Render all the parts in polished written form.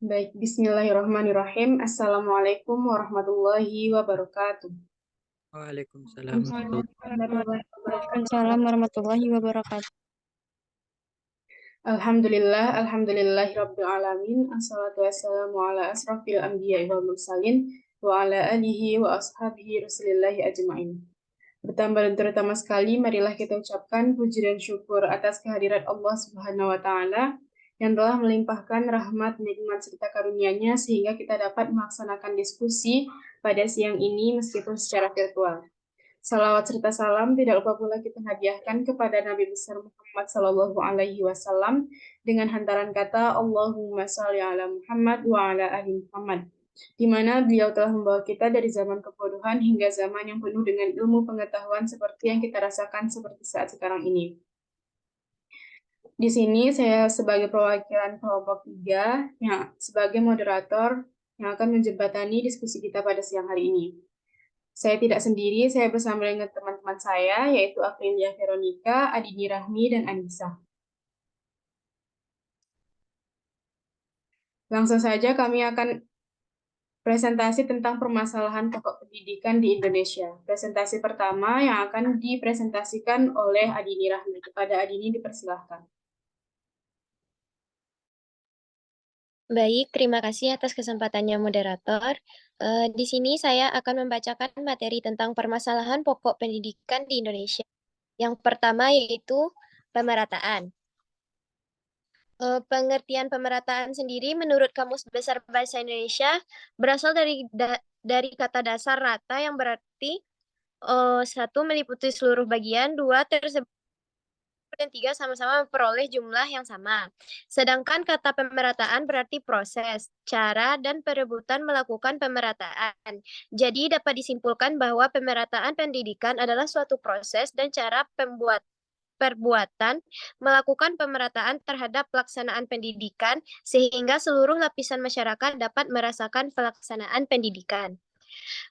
Baik, bismillahirrahmanirrahim. Assalamualaikum warahmatullahi wabarakatuh. Waalaikumsalam warahmatullahi Warahmatullahi wabarakatuh. Waalaikumsalam warahmatullahi wabarakatuh. Alhamdulillahi rabbil alamin. Assalatu wassalamu ala asrafil anbiya'i wal mursalin wa ala alihi wa ashabihi rasulillahi ajma'in. Pertama dan terutama sekali, marilah kita ucapkan puji dan syukur atas kehadirat Allah Subhanahu wa Ta'ala yang telah melimpahkan rahmat, nikmat, serta karunia-Nya sehingga kita dapat melaksanakan diskusi pada siang ini meskipun secara virtual. Salawat serta salam tidak lupa pula kita hadiahkan kepada Nabi besar Muhammad Sallallahu Alaihi Wasallam dengan hantaran kata Allahumma sholli ala Muhammad wa ala ali Muhammad, di mana beliau telah membawa kita dari zaman kebodohan hingga zaman yang penuh dengan ilmu pengetahuan seperti yang kita rasakan seperti saat sekarang ini. Di sini saya sebagai perwakilan kelompok 3 yang sebagai moderator yang akan menjembatani diskusi kita pada siang hari ini. Saya tidak sendiri, saya bersama dengan teman-teman saya, yaitu Aprilia Veronica, Adini Rahmi, dan Anissa. Langsung saja kami akan presentasi tentang permasalahan pokok pendidikan di Indonesia. Presentasi pertama yang akan dipresentasikan oleh Adini Rahmi. Kepada Adini dipersilahkan. Baik, terima kasih atas kesempatannya moderator. Di sini saya akan membacakan materi tentang permasalahan pokok pendidikan di Indonesia. Yang pertama yaitu pemerataan. Pengertian pemerataan sendiri menurut Kamus Besar Bahasa Indonesia berasal dari kata dasar rata yang berarti satu meliputi seluruh bagian, dua tersebar dan tiga sama-sama memperoleh jumlah yang sama. Sedangkan kata pemerataan berarti proses, cara, dan perebutan melakukan pemerataan. Jadi dapat disimpulkan bahwa pemerataan pendidikan adalah suatu proses dan cara perbuatan melakukan pemerataan terhadap pelaksanaan pendidikan sehingga seluruh lapisan masyarakat dapat merasakan pelaksanaan pendidikan.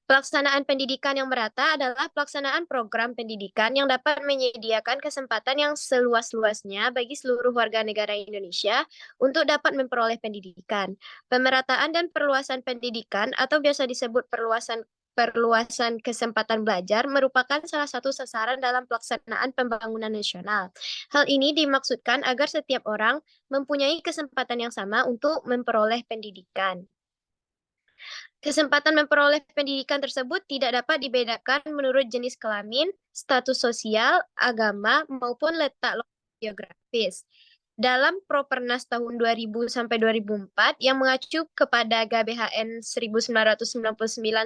Pelaksanaan pendidikan yang merata adalah pelaksanaan program pendidikan yang dapat menyediakan kesempatan yang seluas-luasnya bagi seluruh warga negara Indonesia untuk dapat memperoleh pendidikan. Pemerataan dan perluasan pendidikan atau biasa disebut perluasan kesempatan belajar merupakan salah satu sasaran dalam pelaksanaan pembangunan nasional. Hal ini dimaksudkan agar setiap orang mempunyai kesempatan yang sama untuk memperoleh pendidikan. Kesempatan memperoleh pendidikan tersebut tidak dapat dibedakan menurut jenis kelamin, status sosial, agama, maupun letak geografis. Dalam Propernas tahun 2000 sampai 2004 yang mengacu kepada GBHN 1999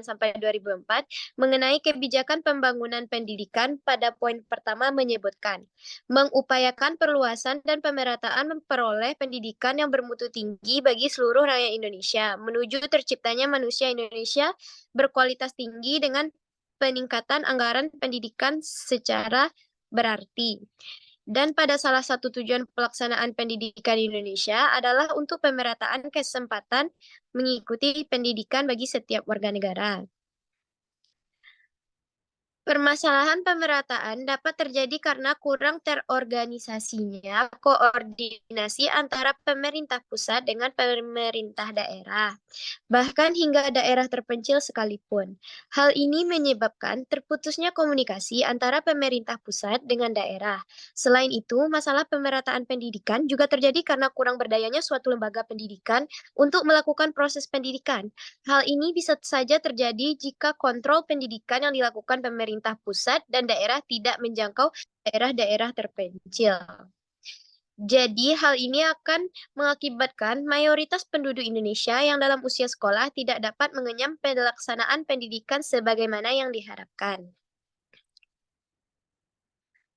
sampai 2004 mengenai kebijakan pembangunan pendidikan pada poin pertama menyebutkan mengupayakan perluasan dan pemerataan memperoleh pendidikan yang bermutu tinggi bagi seluruh rakyat Indonesia menuju terciptanya manusia Indonesia berkualitas tinggi dengan peningkatan anggaran pendidikan secara berarti. Dan pada salah satu tujuan pelaksanaan pendidikan di Indonesia adalah untuk pemerataan kesempatan mengikuti pendidikan bagi setiap warga negara. Permasalahan pemerataan dapat terjadi karena kurang terorganisasinya koordinasi antara pemerintah pusat dengan pemerintah daerah, bahkan hingga daerah terpencil sekalipun. Hal ini menyebabkan terputusnya komunikasi antara pemerintah pusat dengan daerah. Selain itu, masalah pemerataan pendidikan juga terjadi karena kurang berdayanya suatu lembaga pendidikan untuk melakukan proses pendidikan. Hal ini bisa saja terjadi jika kontrol pendidikan yang dilakukan pemerintah pusat dan daerah tidak menjangkau daerah-daerah terpencil. Jadi, hal ini akan mengakibatkan mayoritas penduduk Indonesia yang dalam usia sekolah tidak dapat mengenyam pelaksanaan pendidikan sebagaimana yang diharapkan.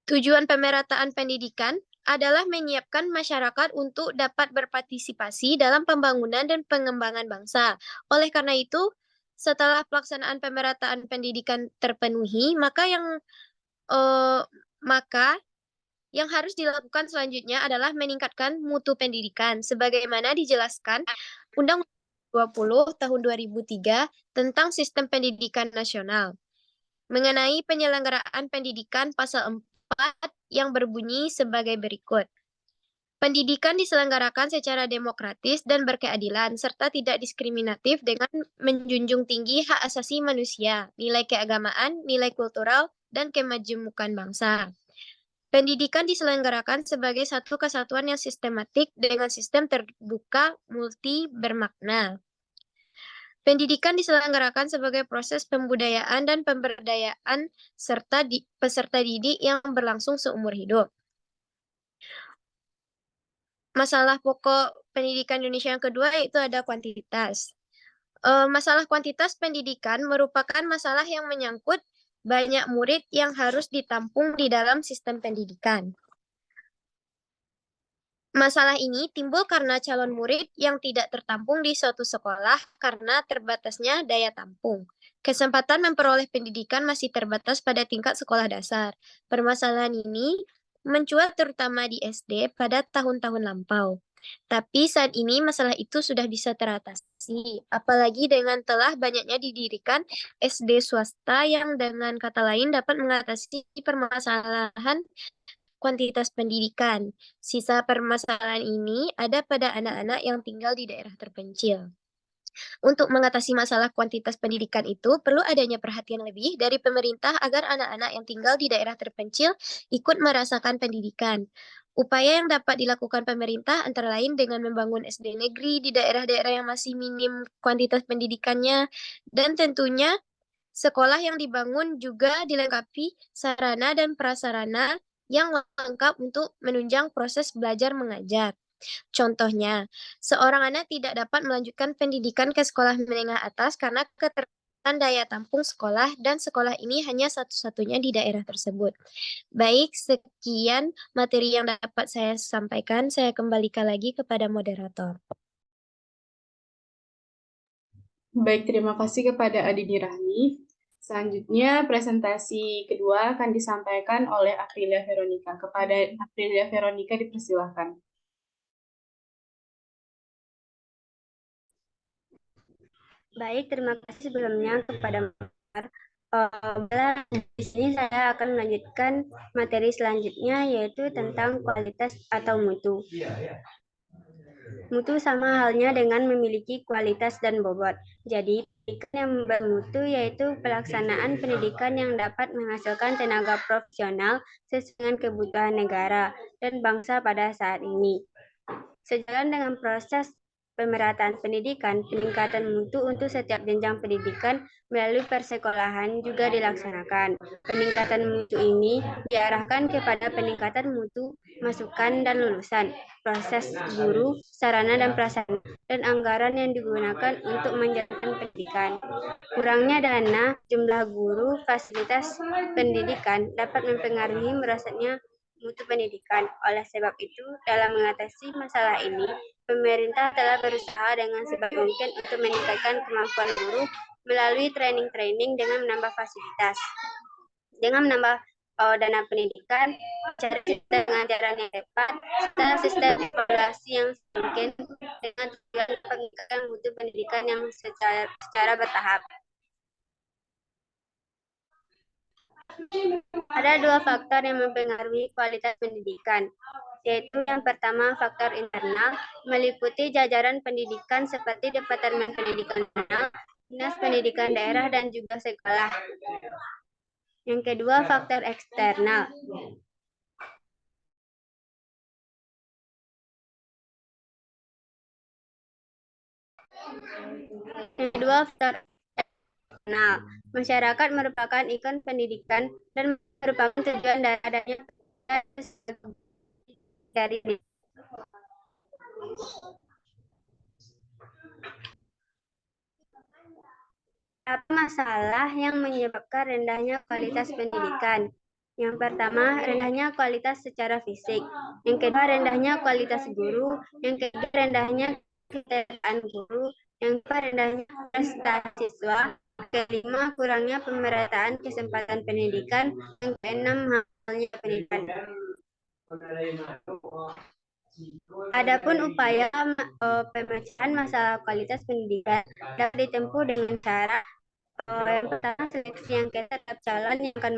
Tujuan pemerataan pendidikan adalah menyiapkan masyarakat untuk dapat berpartisipasi dalam pembangunan dan pengembangan bangsa. Oleh karena itu, setelah pelaksanaan pemerataan pendidikan terpenuhi, maka yang harus dilakukan selanjutnya adalah meningkatkan mutu pendidikan, sebagaimana dijelaskan Undang-Undang 20 tahun 2003 tentang Sistem Pendidikan Nasional. Mengenai penyelenggaraan pendidikan pasal 4 yang berbunyi sebagai berikut. Pendidikan diselenggarakan secara demokratis dan berkeadilan, serta tidak diskriminatif dengan menjunjung tinggi hak asasi manusia, nilai keagamaan, nilai kultural, dan kemajemukan bangsa. Pendidikan diselenggarakan sebagai satu kesatuan yang sistematik dengan sistem terbuka multi bermakna. Pendidikan diselenggarakan sebagai proses pembudayaan dan pemberdayaan serta peserta didik yang berlangsung seumur hidup. Masalah pokok pendidikan Indonesia yang kedua yaitu ada kuantitas. Masalah kuantitas pendidikan merupakan masalah yang menyangkut banyak murid yang harus ditampung di dalam sistem pendidikan. Masalah ini timbul karena calon murid yang tidak tertampung di suatu sekolah karena terbatasnya daya tampung. Kesempatan memperoleh pendidikan masih terbatas pada tingkat sekolah dasar. Permasalahan ini mencuat terutama di SD pada tahun-tahun lampau. Tapi saat ini masalah itu sudah bisa teratasi, apalagi dengan telah banyaknya didirikan SD swasta yang dengan kata lain dapat mengatasi permasalahan kuantitas pendidikan. Sisa permasalahan ini ada pada anak-anak yang tinggal di daerah terpencil. Untuk mengatasi masalah kuantitas pendidikan itu, perlu adanya perhatian lebih dari pemerintah agar anak-anak yang tinggal di daerah terpencil ikut merasakan pendidikan. Upaya yang dapat dilakukan pemerintah antara lain dengan membangun SD negeri di daerah-daerah yang masih minim kuantitas pendidikannya, dan tentunya sekolah yang dibangun juga dilengkapi sarana dan prasarana yang lengkap untuk menunjang proses belajar mengajar. Contohnya, seorang anak tidak dapat melanjutkan pendidikan ke sekolah menengah atas karena keterbatasan daya tampung sekolah dan sekolah ini hanya satu-satunya di daerah tersebut. Baik, sekian materi yang dapat saya sampaikan. Saya kembalikan lagi kepada moderator. Baik, terima kasih kepada Adini Rahmi. Selanjutnya, presentasi kedua akan disampaikan oleh Aprilia Veronica. Kepada Aprilia Veronica dipersilahkan. Baik, terima kasih sebelumnya kepada di sini saya akan melanjutkan materi selanjutnya yaitu tentang kualitas atau mutu. Mutu sama halnya dengan memiliki kualitas dan bobot. Jadi, pendidikan yang bermutu yaitu pelaksanaan pendidikan yang dapat menghasilkan tenaga profesional sesuai dengan kebutuhan negara dan bangsa pada saat ini. Sejalan dengan proses pemerataan pendidikan, peningkatan mutu untuk setiap jenjang pendidikan melalui persekolahan juga dilaksanakan. Peningkatan mutu ini diarahkan kepada peningkatan mutu masukan dan lulusan, proses guru, sarana dan prasarana, dan anggaran yang digunakan untuk menjalankan pendidikan. Kurangnya dana, jumlah guru, fasilitas pendidikan dapat mempengaruhi merosotnya mutu pendidikan. Oleh sebab itu, dalam mengatasi masalah ini, pemerintah telah berusaha dengan sebaik mungkin untuk meningkatkan kemampuan guru melalui training-training dengan menambah fasilitas. Dengan menambah dana pendidikan, dengan cara yang tepat, serta sistem evaluasi yang mungkin dengan tujuan peningkatan mutu pendidikan yang secara bertahap. Ada dua faktor yang mempengaruhi kualitas pendidikan, yaitu yang pertama faktor internal, meliputi jajaran pendidikan seperti Departemen Pendidikan Nasional, Dinas Pendidikan Daerah, dan juga sekolah. Yang kedua faktor eksternal. Yang kedua faktor eksternal. Masyarakat merupakan ikon pendidikan dan merupakan tujuan dari adanya dari apa masalah yang menyebabkan rendahnya kualitas pendidikan? Yang pertama, rendahnya kualitas secara fisik. Yang kedua, rendahnya kualitas guru. Yang ketiga, rendahnya ketersediaan guru. Yang keempat, rendahnya prestasi siswa. Kelima, kurangnya pemerataan kesempatan pendidikan. Yang keenam, mahalnya pendidikan. Adapun upaya pemecahan masalah kualitas pendidikan dapat ditempuh dengan cara yang pertama seleksi yang ketat terhadap calon yang akan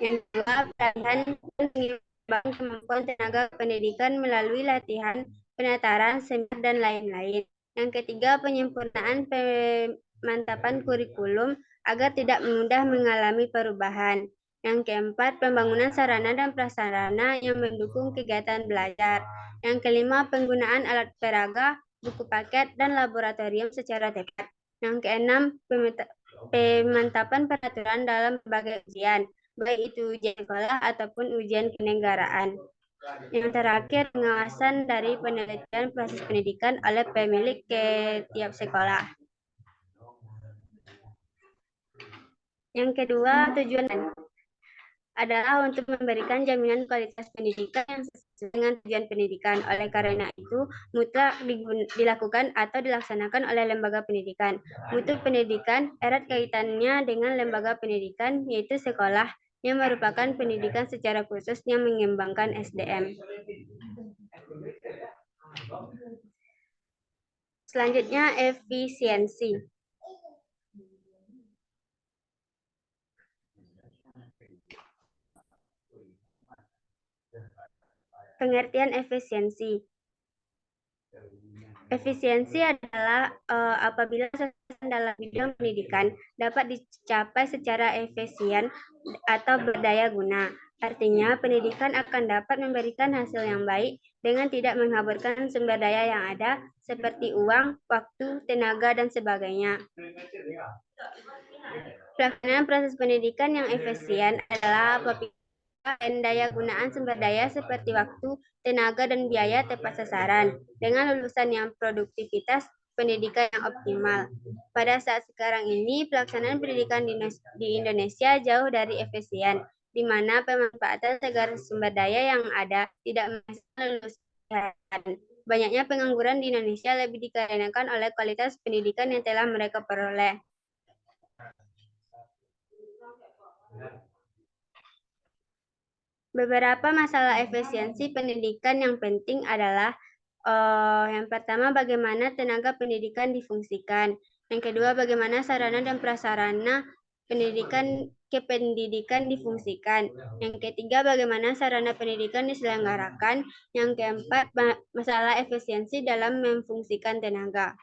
yang kedua pelatihan dan mengembangkan kemampuan tenaga pendidikan melalui latihan, penataran, seminar, dan lain-lain. Yang ketiga, penyempurnaan pemantapan kurikulum agar tidak mudah mengalami perubahan. Yang keempat, pembangunan sarana dan prasarana yang mendukung kegiatan belajar. Yang kelima, penggunaan alat peraga, buku paket, dan laboratorium secara tepat. Yang keenam, pemantapan peraturan dalam berbagai ujian, baik itu ujian sekolah ataupun ujian kenegaraan. Yang terakhir, pengawasan dari penelitian proses pendidikan oleh pemilik ke tiap sekolah. Yang kedua, tujuan adalah untuk memberikan jaminan kualitas pendidikan yang sesuai dengan tujuan pendidikan. Oleh karena itu, mutlak dilakukan atau dilaksanakan oleh lembaga pendidikan. Mutu pendidikan erat kaitannya dengan lembaga pendidikan, yaitu sekolah, yang merupakan pendidikan secara khusus yang mengembangkan SDM. Selanjutnya, efisiensi. Pengertian efisiensi. Efisiensi adalah apabila sesuatu dalam bidang pendidikan dapat dicapai secara efisien atau berdaya guna. Artinya, pendidikan akan dapat memberikan hasil yang baik dengan tidak menghaburkan sumber daya yang ada seperti uang, waktu, tenaga, dan sebagainya. Pelaksanaan proses pendidikan yang efisien adalah apabila daya gunaan sumber daya seperti waktu, tenaga, dan biaya tepat sasaran dengan lulusan yang produktivitas pendidikan yang optimal. Pada saat sekarang ini, pelaksanaan pendidikan di Indonesia jauh dari efisien, di mana pemanfaatan segala sumber daya yang ada tidak menghasilkan lulusan. Banyaknya pengangguran di Indonesia lebih dikarenakan oleh kualitas pendidikan yang telah mereka peroleh. Beberapa masalah efisiensi pendidikan yang penting adalah yang pertama, bagaimana tenaga pendidikan difungsikan. Yang kedua, bagaimana sarana dan prasarana kependidikan difungsikan. Yang ketiga, bagaimana sarana pendidikan diselenggarakan. Yang keempat, masalah efisiensi dalam memfungsikan tenaga.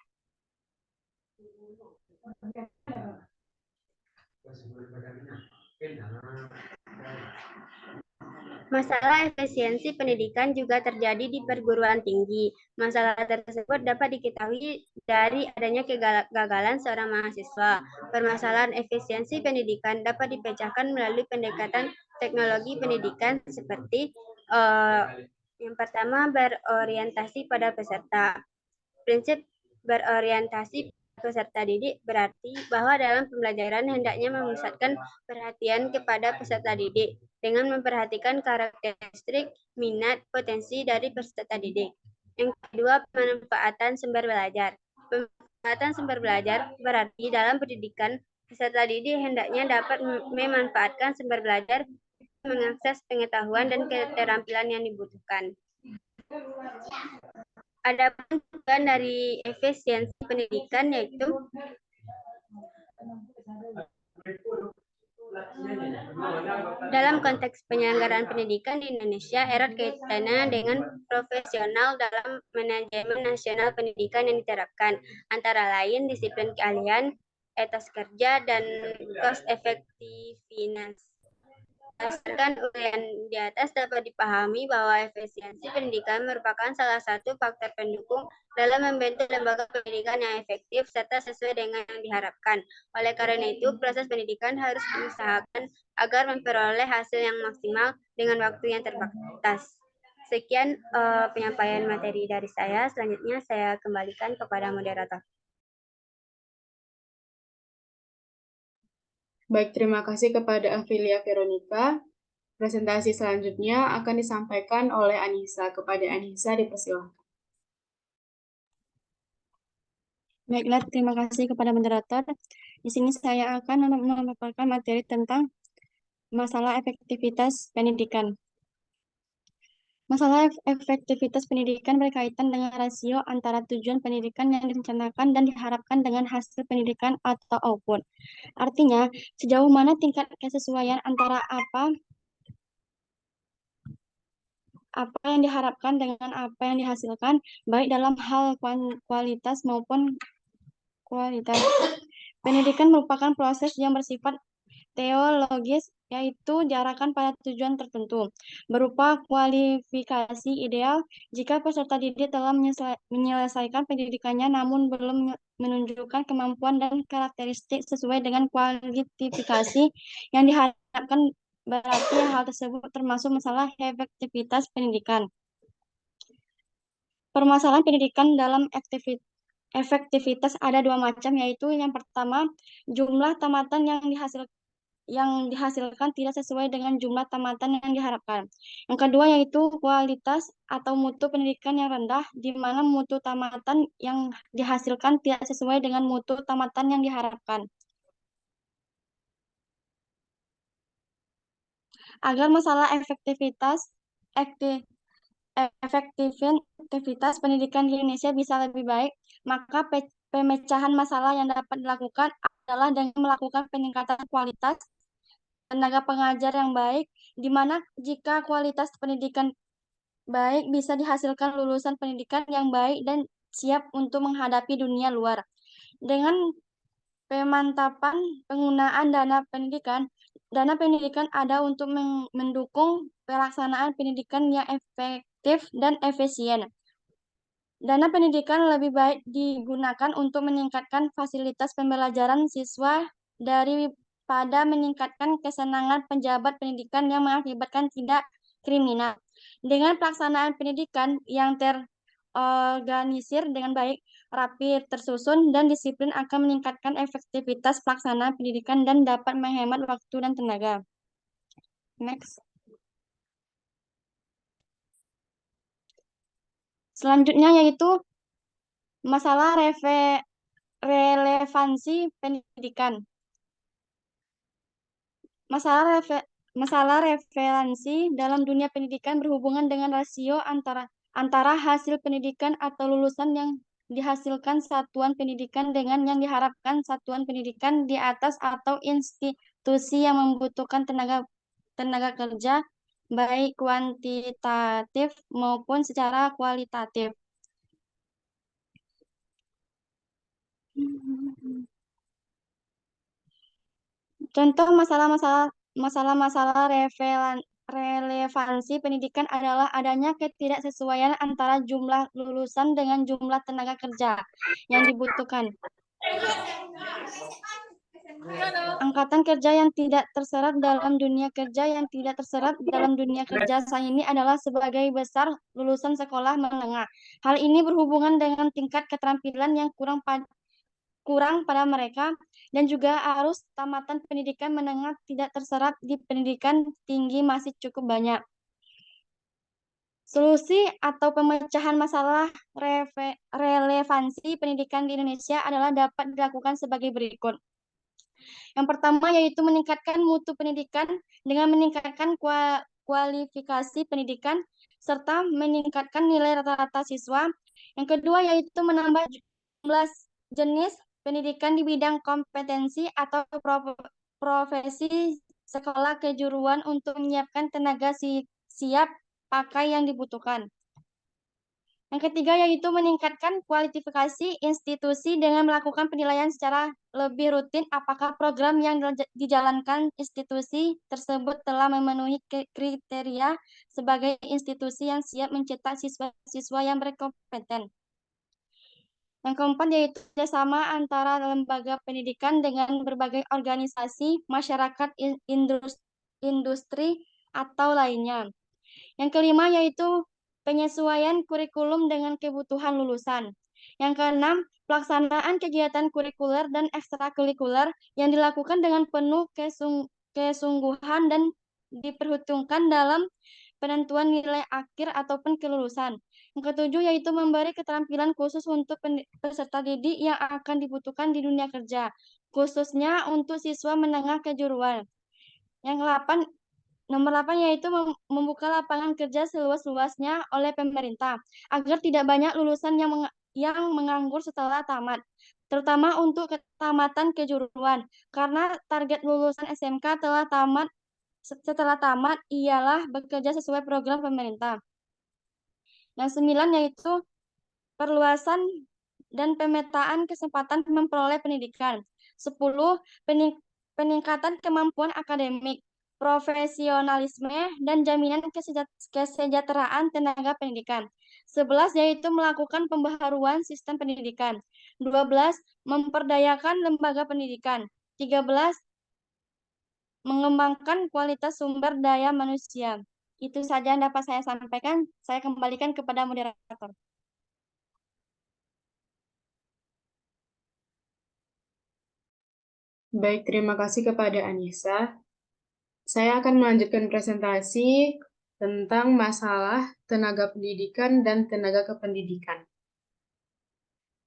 Masalah efisiensi pendidikan juga terjadi di perguruan tinggi. Masalah tersebut dapat diketahui dari adanya kegagalan seorang mahasiswa. Permasalahan efisiensi pendidikan dapat dipecahkan melalui pendekatan teknologi pendidikan seperti yang pertama, berorientasi pada peserta. Prinsip berorientasi peserta didik berarti bahwa dalam pembelajaran hendaknya memusatkan perhatian kepada peserta didik dengan memperhatikan karakteristik, minat, potensi dari peserta didik. Yang kedua, pemanfaatan sumber belajar. Pemanfaatan sumber belajar berarti dalam pendidikan peserta didik hendaknya dapat memanfaatkan sumber belajar, mengakses pengetahuan dan keterampilan yang dibutuhkan. Ada tujuan dari efisiensi pendidikan yaitu dalam konteks penyelenggaraan pendidikan di Indonesia erat kaitannya dengan profesional dalam manajemen nasional pendidikan yang diterapkan, antara lain disiplin keahlian, etos kerja, dan cost effectiveness. Berdasarkan uraian di atas dapat dipahami bahwa efisiensi pendidikan merupakan salah satu faktor pendukung dalam membentuk lembaga pendidikan yang efektif serta sesuai dengan yang diharapkan. Oleh karena itu, proses pendidikan harus diusahakan agar memperoleh hasil yang maksimal dengan waktu yang terbatas. Sekian penyampaian materi dari saya. Selanjutnya saya kembalikan kepada moderator. Baik, terima kasih kepada Aprilia Veronica. Presentasi selanjutnya akan disampaikan oleh Anissa. Kepada Anissa, dipersilakan. Baiklah, terima kasih kepada moderator. Di sini saya akan memaparkan materi tentang masalah efektivitas pendidikan. Masalah efektivitas pendidikan berkaitan dengan rasio antara tujuan pendidikan yang direncanakan dan diharapkan dengan hasil pendidikan atau output. Artinya, sejauh mana tingkat kesesuaian antara apa apa yang diharapkan dengan apa yang dihasilkan, baik dalam hal kualitas maupun kualitas. Pendidikan merupakan proses yang bersifat teologis, yaitu diarahkan pada tujuan tertentu, berupa kualifikasi ideal jika peserta didik telah menyelesaikan pendidikannya namun belum menunjukkan kemampuan dan karakteristik sesuai dengan kualifikasi yang diharapkan, berarti hal tersebut termasuk masalah efektivitas pendidikan. Permasalahan pendidikan dalam efektivitas ada dua macam, yaitu yang pertama, jumlah tamatan yang dihasilkan tidak sesuai dengan jumlah tamatan yang diharapkan. Yang kedua yaitu kualitas atau mutu pendidikan yang rendah, di mana mutu tamatan yang dihasilkan tidak sesuai dengan mutu tamatan yang diharapkan. Agar masalah efektivitas pendidikan di Indonesia bisa lebih baik, maka pemecahan masalah yang dapat dilakukan adalah dengan melakukan peningkatan kualitas tenaga pengajar yang baik, di mana jika kualitas pendidikan baik bisa dihasilkan lulusan pendidikan yang baik dan siap untuk menghadapi dunia luar. Dengan pemantapan penggunaan dana pendidikan ada untuk mendukung pelaksanaan pendidikan yang efektif dan efisien. Dana pendidikan lebih baik digunakan untuk meningkatkan fasilitas pembelajaran siswa daripada meningkatkan kesenangan pejabat pendidikan yang mengakibatkan tidak kriminal. Dengan pelaksanaan pendidikan yang terorganisir dengan baik, rapi, tersusun, dan disiplin akan meningkatkan efektivitas pelaksanaan pendidikan dan dapat menghemat waktu dan tenaga. Next. Selanjutnya yaitu masalah relevansi pendidikan. Masalah referensi dalam dunia pendidikan berhubungan dengan rasio antara hasil pendidikan atau lulusan yang dihasilkan satuan pendidikan dengan yang diharapkan satuan pendidikan di atas atau institusi yang membutuhkan tenaga kerja baik kuantitatif maupun secara kualitatif. Contoh masalah-masalah relevansi pendidikan adalah adanya ketidaksesuaian antara jumlah lulusan dengan jumlah tenaga kerja yang dibutuhkan. Angkatan kerja yang tidak terserap dalam dunia kerja saat ini adalah sebagai besar lulusan sekolah menengah. Hal ini berhubungan dengan tingkat keterampilan yang kurang pada mereka, dan juga arus tamatan pendidikan menengah tidak terserap di pendidikan tinggi masih cukup banyak. Solusi atau pemecahan masalah relevansi pendidikan di Indonesia adalah dapat dilakukan sebagai berikut. Yang pertama yaitu meningkatkan mutu pendidikan dengan meningkatkan kualifikasi pendidikan serta meningkatkan nilai rata-rata siswa. Yang kedua yaitu menambah jumlah jenis pendidikan di bidang kompetensi atau profesi sekolah kejuruan untuk menyiapkan tenaga siap pakai yang dibutuhkan. Yang ketiga yaitu meningkatkan kualifikasi institusi dengan melakukan penilaian secara lebih rutin apakah program yang dijalankan institusi tersebut telah memenuhi kriteria sebagai institusi yang siap mencetak siswa-siswa yang berkompeten. Yang keempat yaitu kerjasama antara lembaga pendidikan dengan berbagai organisasi, masyarakat, industri, atau lainnya. Yang kelima yaitu penyesuaian kurikulum dengan kebutuhan lulusan. Yang keenam, pelaksanaan kegiatan kurikuler dan ekstrakurikuler yang dilakukan dengan penuh kesungguhan dan diperhitungkan dalam penentuan nilai akhir ataupun kelulusan. Yang ketujuh yaitu memberi keterampilan khusus untuk peserta didik yang akan dibutuhkan di dunia kerja, khususnya untuk siswa menengah kejuruan. Yang nomor 8 yaitu membuka lapangan kerja seluas-luasnya oleh pemerintah agar tidak banyak lulusan yang menganggur setelah tamat, terutama untuk ketamatan kejuruan, karena target lulusan SMK setelah tamat ialah bekerja sesuai program pemerintah. Yang 9 yaitu perluasan dan pemetaan kesempatan memperoleh pendidikan. 10. Peningkatan kemampuan akademik, profesionalisme, dan jaminan kesejahteraan tenaga pendidikan. 11 yaitu melakukan pembaharuan sistem pendidikan. 12 memperdayakan lembaga pendidikan. 13 mengembangkan kualitas sumber daya manusia. Itu saja yang dapat saya sampaikan. Saya kembalikan kepada moderator. Baik, terima kasih kepada Anissa. Saya akan melanjutkan presentasi tentang masalah tenaga pendidikan dan tenaga kependidikan.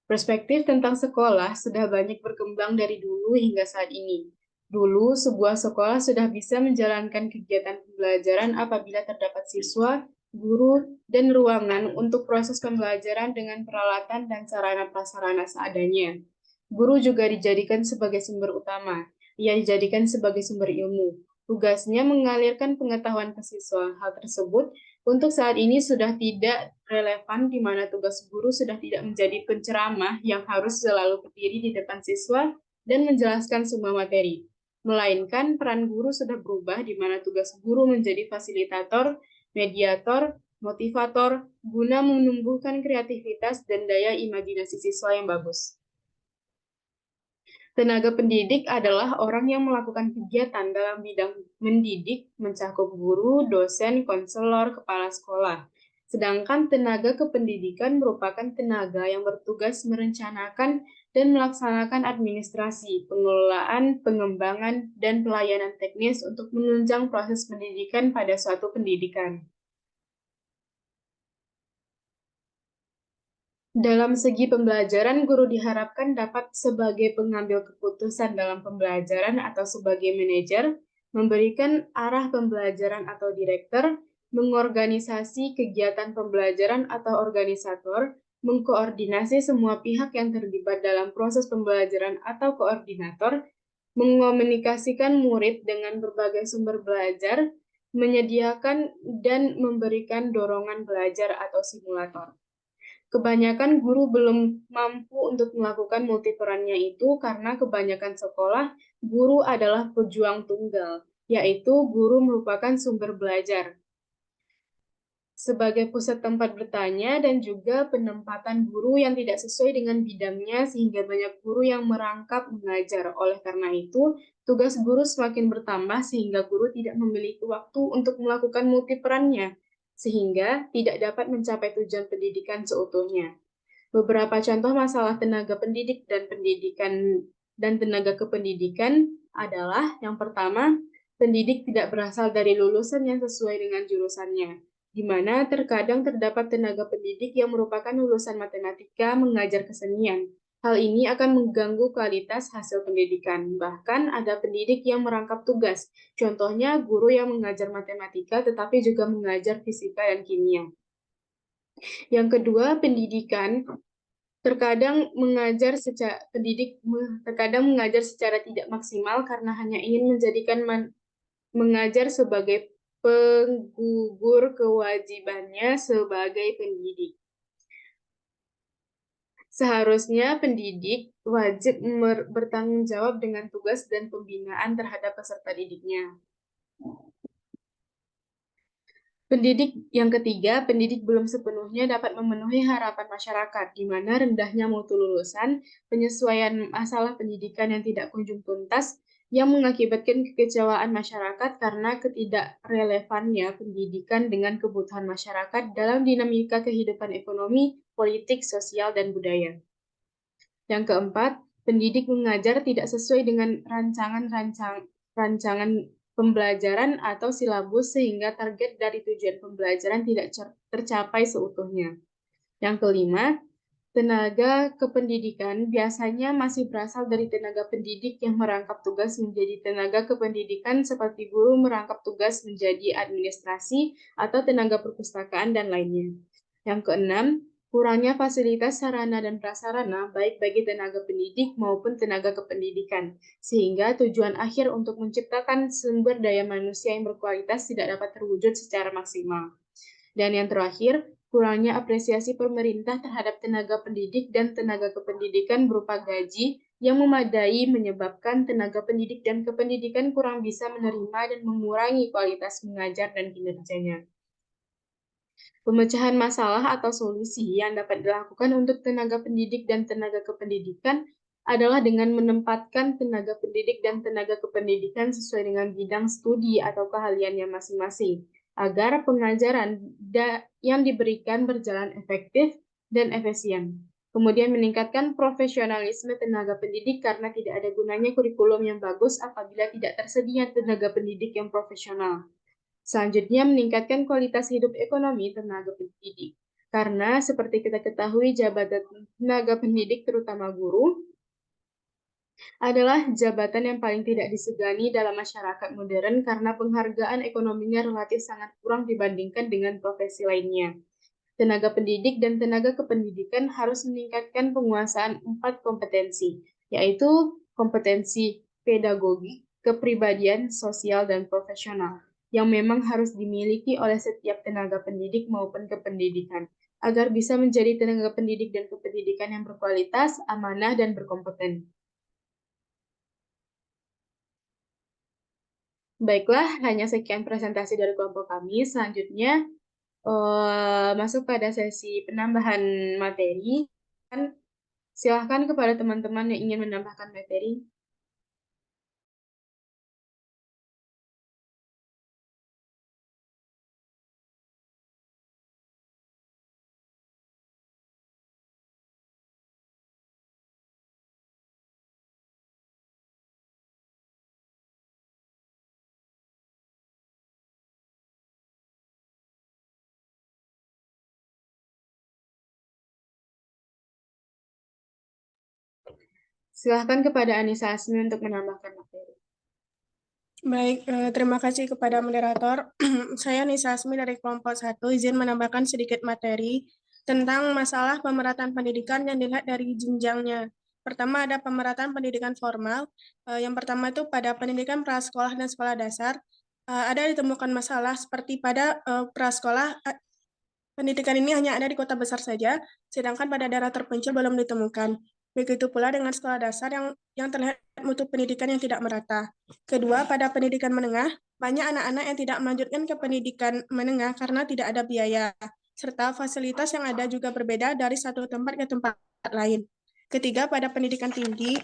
Perspektif tentang sekolah sudah banyak berkembang dari dulu hingga saat ini. Dulu, sebuah sekolah sudah bisa menjalankan kegiatan pembelajaran apabila terdapat siswa, guru, dan ruangan untuk proses pembelajaran dengan peralatan dan sarana-prasarana seadanya. Guru juga dijadikan sebagai sumber utama. Ia dijadikan sebagai sumber ilmu. Tugasnya mengalirkan pengetahuan ke siswa. Hal tersebut untuk saat ini sudah tidak relevan, di mana tugas guru sudah tidak menjadi penceramah yang harus selalu berdiri di depan siswa dan menjelaskan semua materi. Melainkan peran guru sudah berubah, di mana tugas guru menjadi fasilitator, mediator, motivator, guna menumbuhkan kreativitas dan daya imajinasi siswa yang bagus. Tenaga pendidik adalah orang yang melakukan kegiatan dalam bidang mendidik, mencakup guru, dosen, konselor, kepala sekolah. Sedangkan tenaga kependidikan merupakan tenaga yang bertugas merencanakan dan melaksanakan administrasi, pengelolaan, pengembangan, dan pelayanan teknis untuk menunjang proses pendidikan pada suatu pendidikan. Dalam segi pembelajaran, guru diharapkan dapat sebagai pengambil keputusan dalam pembelajaran atau sebagai manajer, memberikan arah pembelajaran atau direktur, mengorganisasi kegiatan pembelajaran atau organisator, mengkoordinasi semua pihak yang terlibat dalam proses pembelajaran atau koordinator, mengomunikasikan murid dengan berbagai sumber belajar, menyediakan dan memberikan dorongan belajar atau simulator. Kebanyakan guru belum mampu untuk melakukan multiperannya itu karena kebanyakan sekolah, guru adalah pejuang tunggal, yaitu guru merupakan sumber belajar sebagai pusat tempat bertanya dan juga penempatan guru yang tidak sesuai dengan bidangnya sehingga banyak guru yang merangkap mengajar. Oleh karena itu, tugas guru semakin bertambah sehingga guru tidak memiliki waktu untuk melakukan multiperannya, sehingga tidak dapat mencapai tujuan pendidikan seutuhnya. Beberapa contoh masalah tenaga pendidik dan tenaga kependidikan adalah yang pertama, pendidik tidak berasal dari lulusan yang sesuai dengan jurusannya, di mana terkadang terdapat tenaga pendidik yang merupakan lulusan matematika mengajar kesenian. Hal ini akan mengganggu kualitas hasil pendidikan. Bahkan ada pendidik yang merangkap tugas, contohnya guru yang mengajar matematika tetapi juga mengajar fisika dan kimia. Yang kedua, pendidikan terkadang mengajar secara tidak maksimal karena hanya ingin menjadikan mengajar sebagai penggugur kewajibannya sebagai pendidik. Seharusnya pendidik wajib bertanggung jawab dengan tugas dan pembinaan terhadap peserta didiknya. Yang ketiga, pendidik belum sepenuhnya dapat memenuhi harapan masyarakat, di mana rendahnya mutu lulusan, penyesuaian masalah pendidikan yang tidak kunjung tuntas, yang mengakibatkan kekecewaan masyarakat karena ketidakrelevannya pendidikan dengan kebutuhan masyarakat dalam dinamika kehidupan ekonomi, politik, sosial, dan budaya. Yang keempat, pendidik mengajar tidak sesuai dengan rancangan pembelajaran atau silabus sehingga target dari tujuan pembelajaran tidak tercapai seutuhnya. Yang kelima, tenaga kependidikan biasanya masih berasal dari tenaga pendidik yang merangkap tugas menjadi tenaga kependidikan seperti guru merangkap tugas menjadi administrasi atau tenaga perpustakaan dan lainnya. Yang keenam, kurangnya fasilitas sarana dan prasarana baik bagi tenaga pendidik maupun tenaga kependidikan, sehingga tujuan akhir untuk menciptakan sumber daya manusia yang berkualitas tidak dapat terwujud secara maksimal. Dan yang terakhir, kurangnya apresiasi pemerintah terhadap tenaga pendidik dan tenaga kependidikan berupa gaji yang memadai menyebabkan tenaga pendidik dan kependidikan kurang bisa menerima dan mengurangi kualitas mengajar dan kinerjanya. Pemecahan masalah atau solusi yang dapat dilakukan untuk tenaga pendidik dan tenaga kependidikan adalah dengan menempatkan tenaga pendidik dan tenaga kependidikan sesuai dengan bidang studi atau keahliannya masing-masing, agar pengajaran yang diberikan berjalan efektif dan efisien. Kemudian meningkatkan profesionalisme tenaga pendidik karena tidak ada gunanya kurikulum yang bagus apabila tidak tersedia tenaga pendidik yang profesional. Selanjutnya, meningkatkan kualitas hidup ekonomi tenaga pendidik. Karena seperti kita ketahui, jabatan tenaga pendidik, terutama guru, adalah jabatan yang paling tidak disegani dalam masyarakat modern karena penghargaan ekonominya relatif sangat kurang dibandingkan dengan profesi lainnya. Tenaga pendidik dan tenaga kependidikan harus meningkatkan penguasaan 4 kompetensi, yaitu kompetensi pedagogi, kepribadian, sosial, dan profesional, yang memang harus dimiliki oleh setiap tenaga pendidik maupun kependidikan, agar bisa menjadi tenaga pendidik dan kependidikan yang berkualitas, amanah, dan berkompeten. Baiklah, hanya sekian presentasi dari kelompok kami. Selanjutnya, masuk pada sesi penambahan materi. Silahkan kepada teman-teman yang ingin menambahkan materi. Silahkan kepada Anissa Asmi untuk menambahkan materi. Baik, terima kasih kepada moderator. Saya Nisa Asmi dari kelompok 1, izin menambahkan sedikit materi tentang masalah pemerataan pendidikan yang dilihat dari jenjangnya. Pertama ada pemerataan pendidikan formal. Yang pertama itu pada pendidikan prasekolah dan sekolah dasar. Ada ditemukan masalah seperti pada prasekolah, pendidikan ini hanya ada di kota besar saja, sedangkan pada daerah terpencil belum ditemukan. Begitu pula dengan sekolah dasar yang terlihat mutu pendidikan yang tidak merata. Kedua, pada pendidikan menengah, banyak anak-anak yang tidak melanjutkan ke pendidikan menengah karena tidak ada biaya, serta fasilitas yang ada juga berbeda dari satu tempat ke tempat lain. Ketiga, pada pendidikan tinggi,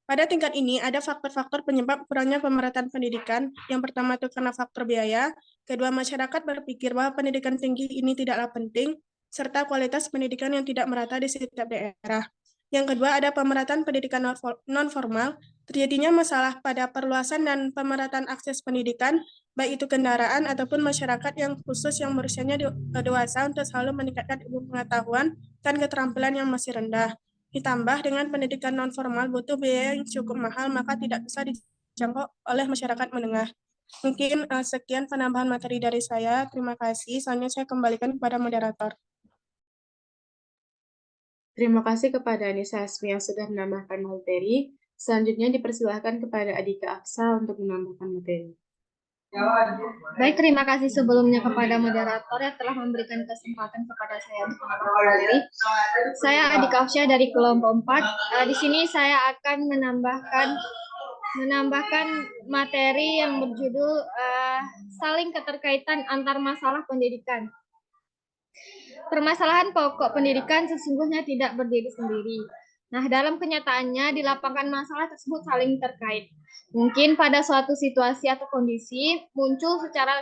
pada tingkat ini ada faktor-faktor penyebab kurangnya pemerataan pendidikan. Yang pertama itu karena faktor biaya, kedua masyarakat berpikir bahwa pendidikan tinggi ini tidaklah penting, serta kualitas pendidikan yang tidak merata di setiap daerah. Yang kedua ada pemerataan pendidikan non-formal, terjadinya masalah pada perluasan dan pemerataan akses pendidikan, baik itu kendaraan ataupun masyarakat yang khusus yang berusianya dewasa untuk selalu meningkatkan ilmu pengetahuan dan keterampilan yang masih rendah. Ditambah dengan pendidikan non-formal butuh biaya yang cukup mahal, maka tidak bisa dijangkau oleh masyarakat menengah. Mungkin sekian penambahan materi dari saya. Terima kasih. Selanjutnya saya kembalikan kepada moderator. Terima kasih kepada Anissa Asmi yang sudah menambahkan materi. Selanjutnya dipersilahkan kepada Adika Afsa untuk menambahkan materi. Baik, terima kasih sebelumnya kepada moderator yang telah memberikan kesempatan kepada saya untuk menambahkan materi. Saya Adika Afsa dari kelompok 4. Di sini saya akan menambahkan materi yang berjudul saling keterkaitan antar masalah pendidikan. Permasalahan pokok pendidikan sesungguhnya tidak berdiri sendiri. Nah, dalam kenyataannya di lapangan masalah tersebut saling terkait. Mungkin pada suatu situasi atau kondisi muncul secara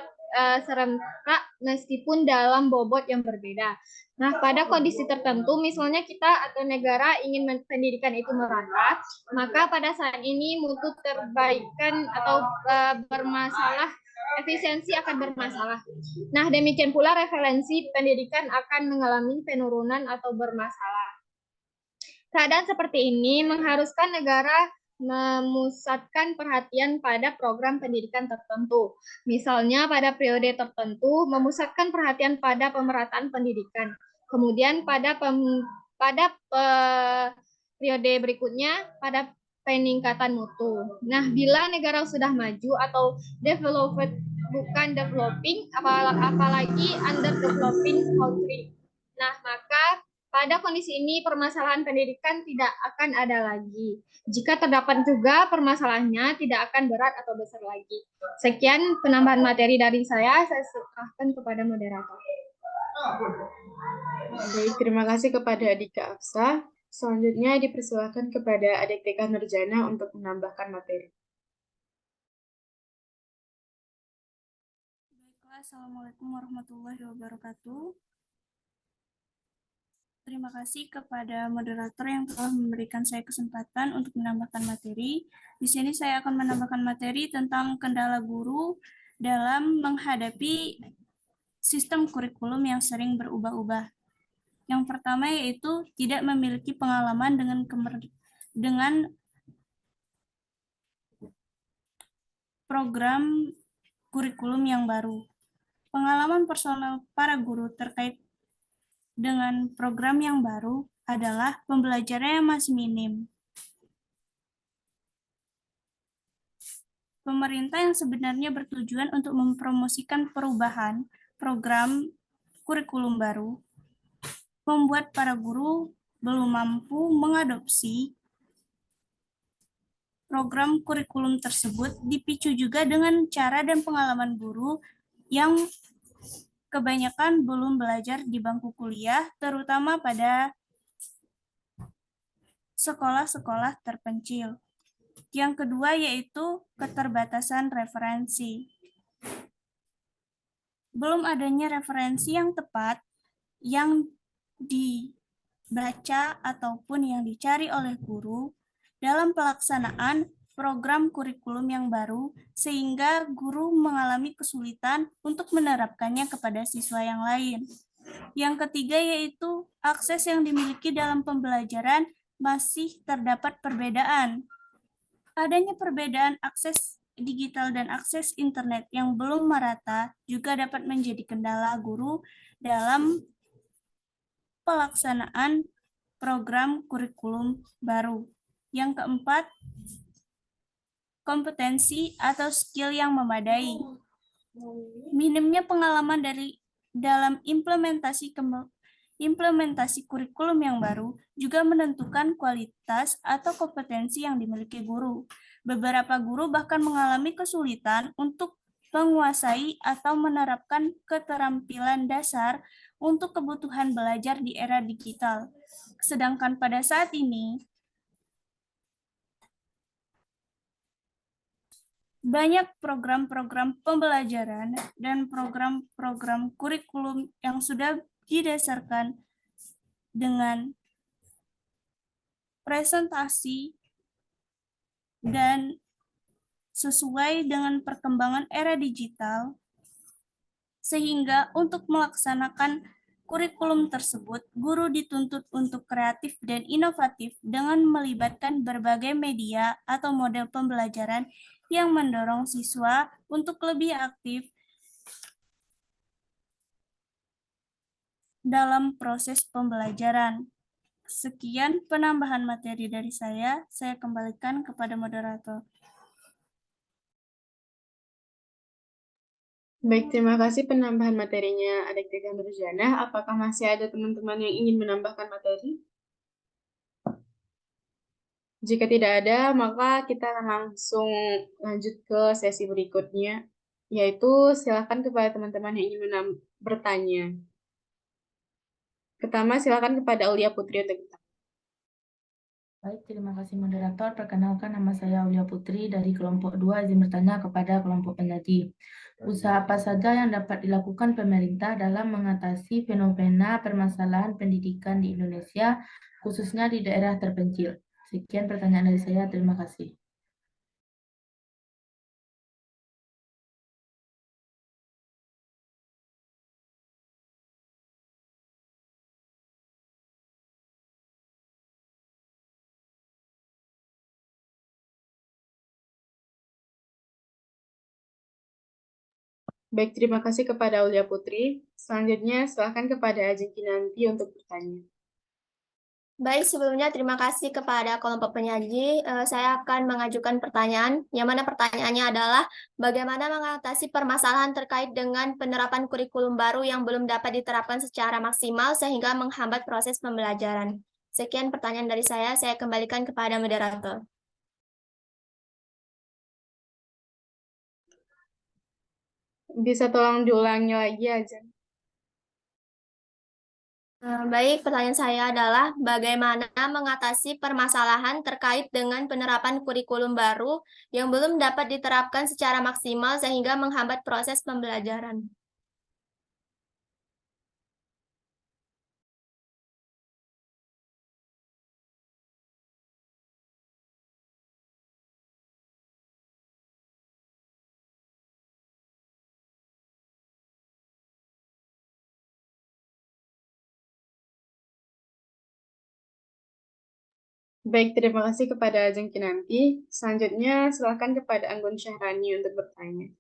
serentak meskipun dalam bobot yang berbeda. Nah, pada kondisi tertentu, misalnya kita atau negara ingin pendidikan itu merata, maka pada saat ini mutu perbaikan atau bermasalah, efisiensi akan bermasalah. Nah, demikian pula referensi pendidikan akan mengalami penurunan atau bermasalah. Keadaan seperti ini mengharuskan negara memusatkan perhatian pada program pendidikan tertentu. Misalnya pada periode tertentu memusatkan perhatian pada pemerataan pendidikan. Kemudian pada periode berikutnya pada peningkatan mutu. Nah, bila negara sudah maju atau developed bukan developing, apalagi underdeveloping country. Nah, maka pada kondisi ini permasalahan pendidikan tidak akan ada lagi. Jika terdapat juga permasalahannya tidak akan berat atau besar lagi. Sekian penambahan materi dari saya serahkan kepada moderator. Baik, terima kasih kepada Adik Kak Afsa. Selanjutnya dipersilakan kepada Adik TK Nurjana untuk menambahkan materi. Baiklah, Assalamualaikum warahmatullahi wabarakatuh. Terima kasih kepada moderator yang telah memberikan saya kesempatan untuk menambahkan materi. Di sini saya akan menambahkan materi tentang kendala guru dalam menghadapi sistem kurikulum yang sering berubah-ubah. Yang pertama yaitu tidak memiliki pengalaman dengan program kurikulum yang baru. Pengalaman personal para guru terkait dengan program yang baru adalah pembelajaran yang masih minim. Pemerintah yang sebenarnya bertujuan untuk mempromosikan perubahan program kurikulum baru, membuat para guru belum mampu mengadopsi program kurikulum tersebut, dipicu juga dengan cara dan pengalaman guru yang kebanyakan belum belajar di bangku kuliah, terutama pada sekolah-sekolah terpencil. Yang kedua yaitu keterbatasan referensi. Belum adanya referensi yang tepat yang dibaca ataupun yang dicari oleh guru dalam pelaksanaan program kurikulum yang baru, sehingga guru mengalami kesulitan untuk menerapkannya kepada siswa yang lain. Yang ketiga yaitu akses yang dimiliki dalam pembelajaran masih terdapat perbedaan. Adanya perbedaan akses digital dan akses internet yang belum merata juga dapat menjadi kendala guru dalam pelaksanaan program kurikulum baru. Yang keempat, kompetensi atau skill yang memadai. Minimnya pengalaman dalam implementasi kurikulum yang baru juga menentukan kualitas atau kompetensi yang dimiliki guru. Beberapa guru bahkan mengalami kesulitan untuk menguasai atau menerapkan keterampilan dasar untuk kebutuhan belajar di era digital. Sedangkan pada saat ini, banyak program-program pembelajaran dan program-program kurikulum yang sudah didasarkan dengan presentasi dan sesuai dengan perkembangan era digital, sehingga untuk melaksanakan kurikulum tersebut, guru dituntut untuk kreatif dan inovatif dengan melibatkan berbagai media atau model pembelajaran yang mendorong siswa untuk lebih aktif dalam proses pembelajaran. Sekian penambahan materi dari saya kembalikan kepada moderator. Baik, terima kasih penambahan materinya Adik TK Nurjana. Apakah masih ada teman-teman yang ingin menambahkan materi? Jika tidak ada, maka kita akan langsung lanjut ke sesi berikutnya, yaitu silakan kepada teman-teman yang ingin bertanya. Pertama, silakan kepada Aulia Putri untuk bertanya. Baik, terima kasih moderator. Perkenalkan, nama saya Aulia Putri dari kelompok 2, izin bertanya kepada kelompok penyaji. Usaha apa saja yang dapat dilakukan pemerintah dalam mengatasi fenomena permasalahan pendidikan di Indonesia, khususnya di daerah terpencil? Sekian pertanyaan dari saya, terima kasih. Baik, terima kasih kepada Aulia Putri. Selanjutnya, silakan kepada Ajeng Kinanti untuk bertanya. Baik, sebelumnya terima kasih kepada kelompok penyaji. Saya akan mengajukan pertanyaan, yang mana pertanyaannya adalah bagaimana mengatasi permasalahan terkait dengan penerapan kurikulum baru yang belum dapat diterapkan secara maksimal sehingga menghambat proses pembelajaran. Sekian pertanyaan dari saya kembalikan kepada moderator. Bisa tolong diulangi lagi aja. Baik, pertanyaan saya adalah bagaimana mengatasi permasalahan terkait dengan penerapan kurikulum baru yang belum dapat diterapkan secara maksimal sehingga menghambat proses pembelajaran. Baik, terima kasih kepada Ajeng Kinanti. Selanjutnya, silakan kepada Anggun Syahrani untuk bertanya.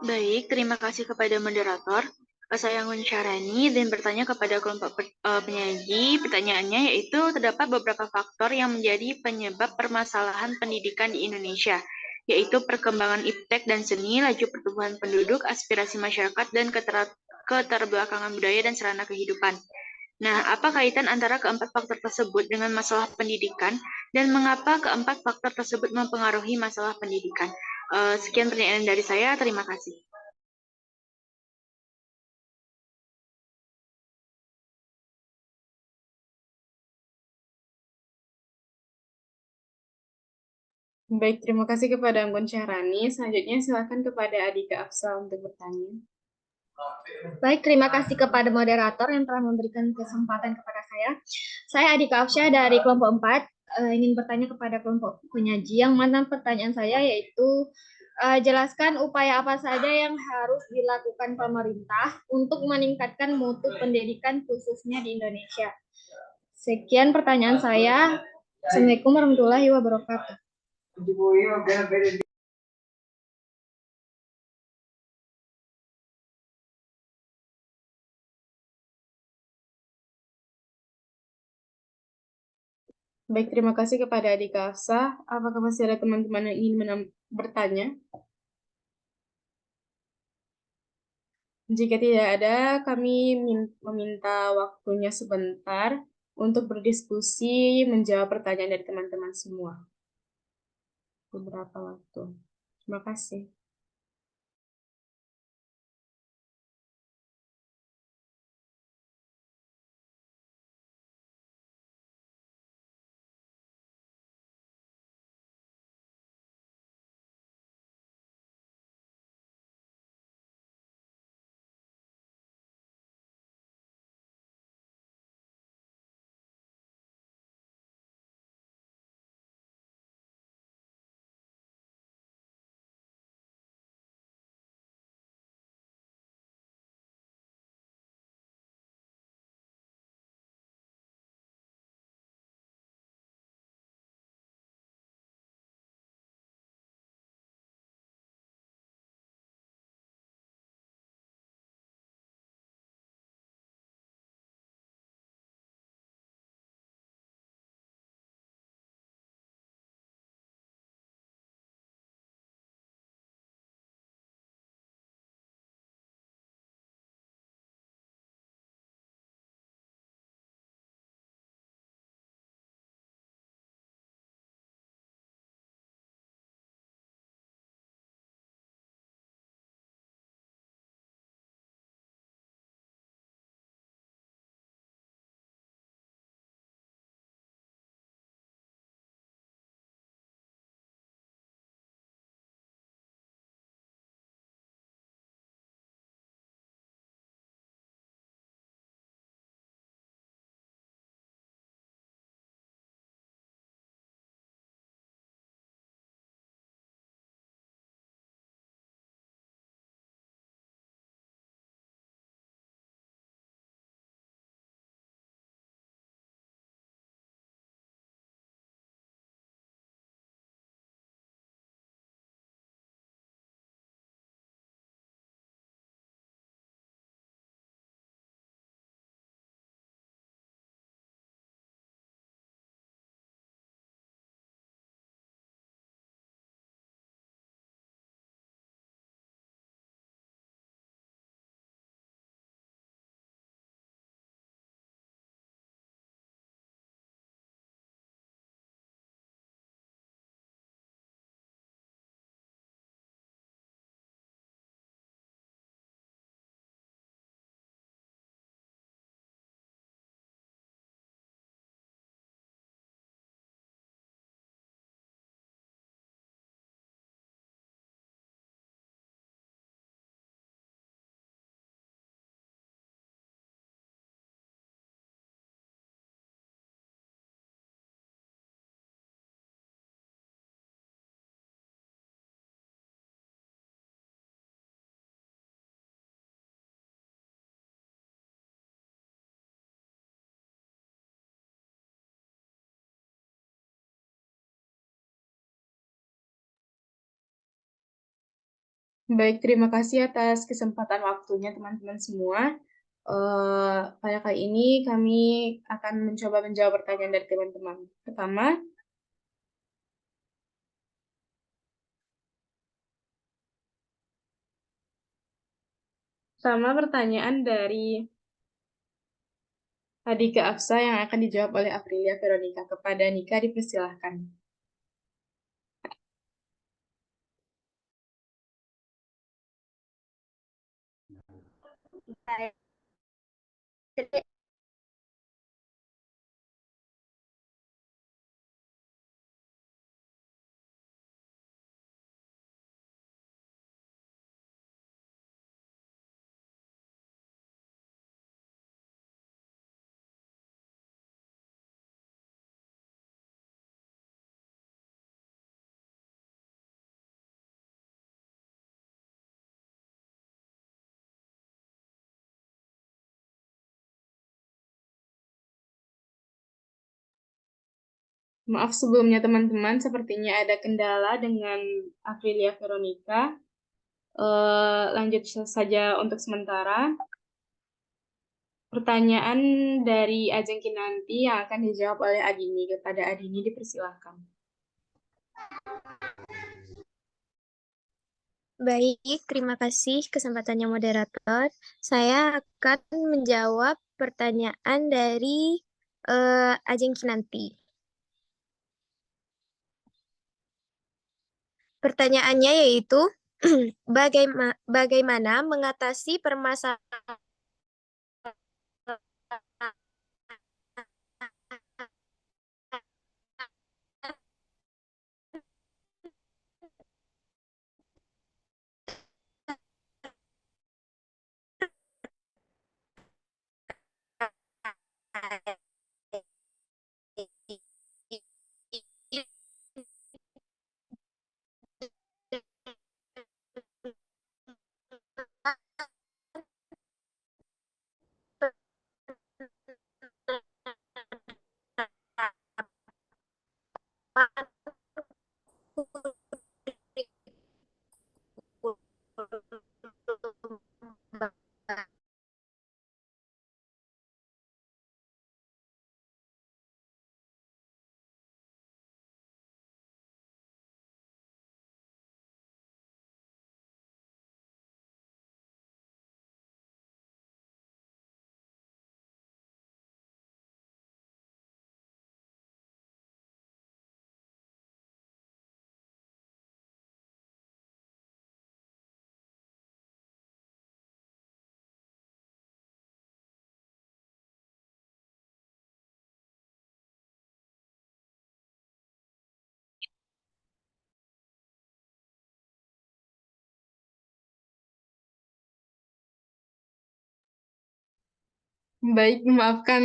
Baik, terima kasih kepada moderator. Saya Anggun Syarani dan bertanya kepada kelompok penyaji. Pertanyaannya yaitu terdapat beberapa faktor yang menjadi penyebab permasalahan pendidikan di Indonesia, yaitu perkembangan iptek dan seni, laju pertumbuhan penduduk, aspirasi masyarakat, dan keterbelakangan budaya dan sarana kehidupan. Nah, apa kaitan antara keempat faktor tersebut dengan masalah pendidikan dan mengapa keempat faktor tersebut mempengaruhi masalah pendidikan? Sekian pertanyaan dari saya, terima kasih. Baik, terima kasih kepada Anggun Syahrani. Selanjutnya, silakan kepada Adika Afsal untuk bertanya. Baik, terima kasih kepada moderator yang telah memberikan kesempatan kepada saya. Saya Adika Afsya dari kelompok 4, ingin bertanya kepada kelompok penyaji, yang mana pertanyaan saya yaitu jelaskan upaya apa saja yang harus dilakukan pemerintah untuk meningkatkan mutu pendidikan khususnya di Indonesia. Sekian pertanyaan saya. Assalamualaikum warahmatullahi wabarakatuh. Baik, terima kasih kepada Adika Afsah. Apakah masih ada teman-teman yang ingin bertanya? Jika tidak ada, kami meminta waktunya sebentar untuk berdiskusi menjawab pertanyaan dari teman-teman semua. Beberapa waktu. Terima kasih. Baik, terima kasih atas kesempatan waktunya teman-teman semua. Pada kali ini kami akan mencoba menjawab pertanyaan dari teman-teman. Pertama pertanyaan dari Adika Afsa yang akan dijawab oleh Aprilia Veronica. Kepada Nika dipersilahkan. Baik. Maaf sebelumnya teman-teman, sepertinya ada kendala dengan Aprilia Veronica. Lanjut saja untuk sementara. Pertanyaan dari Ajeng Kinanti yang akan dijawab oleh Adini. Kepada Adini dipersilahkan. Baik, terima kasih kesempatannya moderator. Saya akan menjawab pertanyaan dari Ajeng Kinanti. Pertanyaannya yaitu, bagaimana mengatasi permasalahan Baik, memaafkan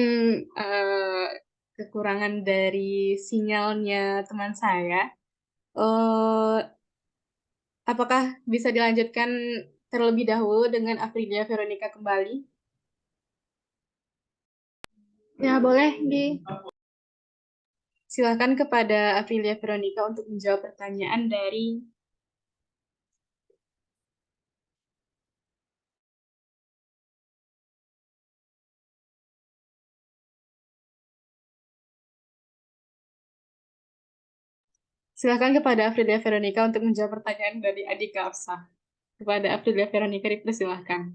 kekurangan dari sinyalnya teman saya. Apakah bisa dilanjutkan terlebih dahulu dengan Aprilia Veronica kembali? Ya, boleh Silakan kepada Aprilia Veronica untuk menjawab pertanyaan dari Silakan kepada Aprilia Veronica untuk menjawab pertanyaan dari Adika Afsa. Kepada Aprilia Veronica dipersilahkan.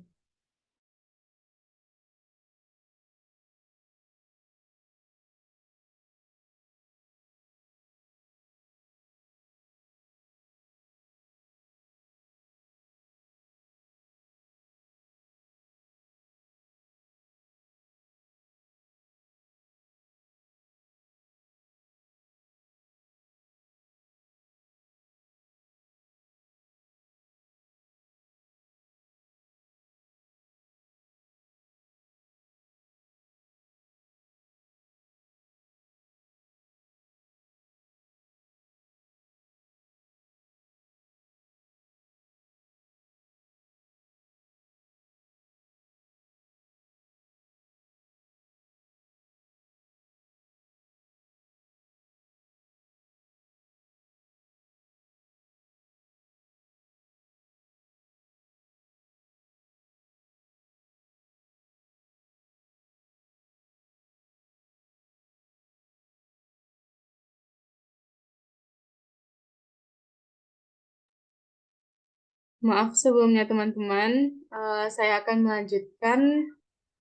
Maaf sebelumnya teman-teman, saya akan melanjutkan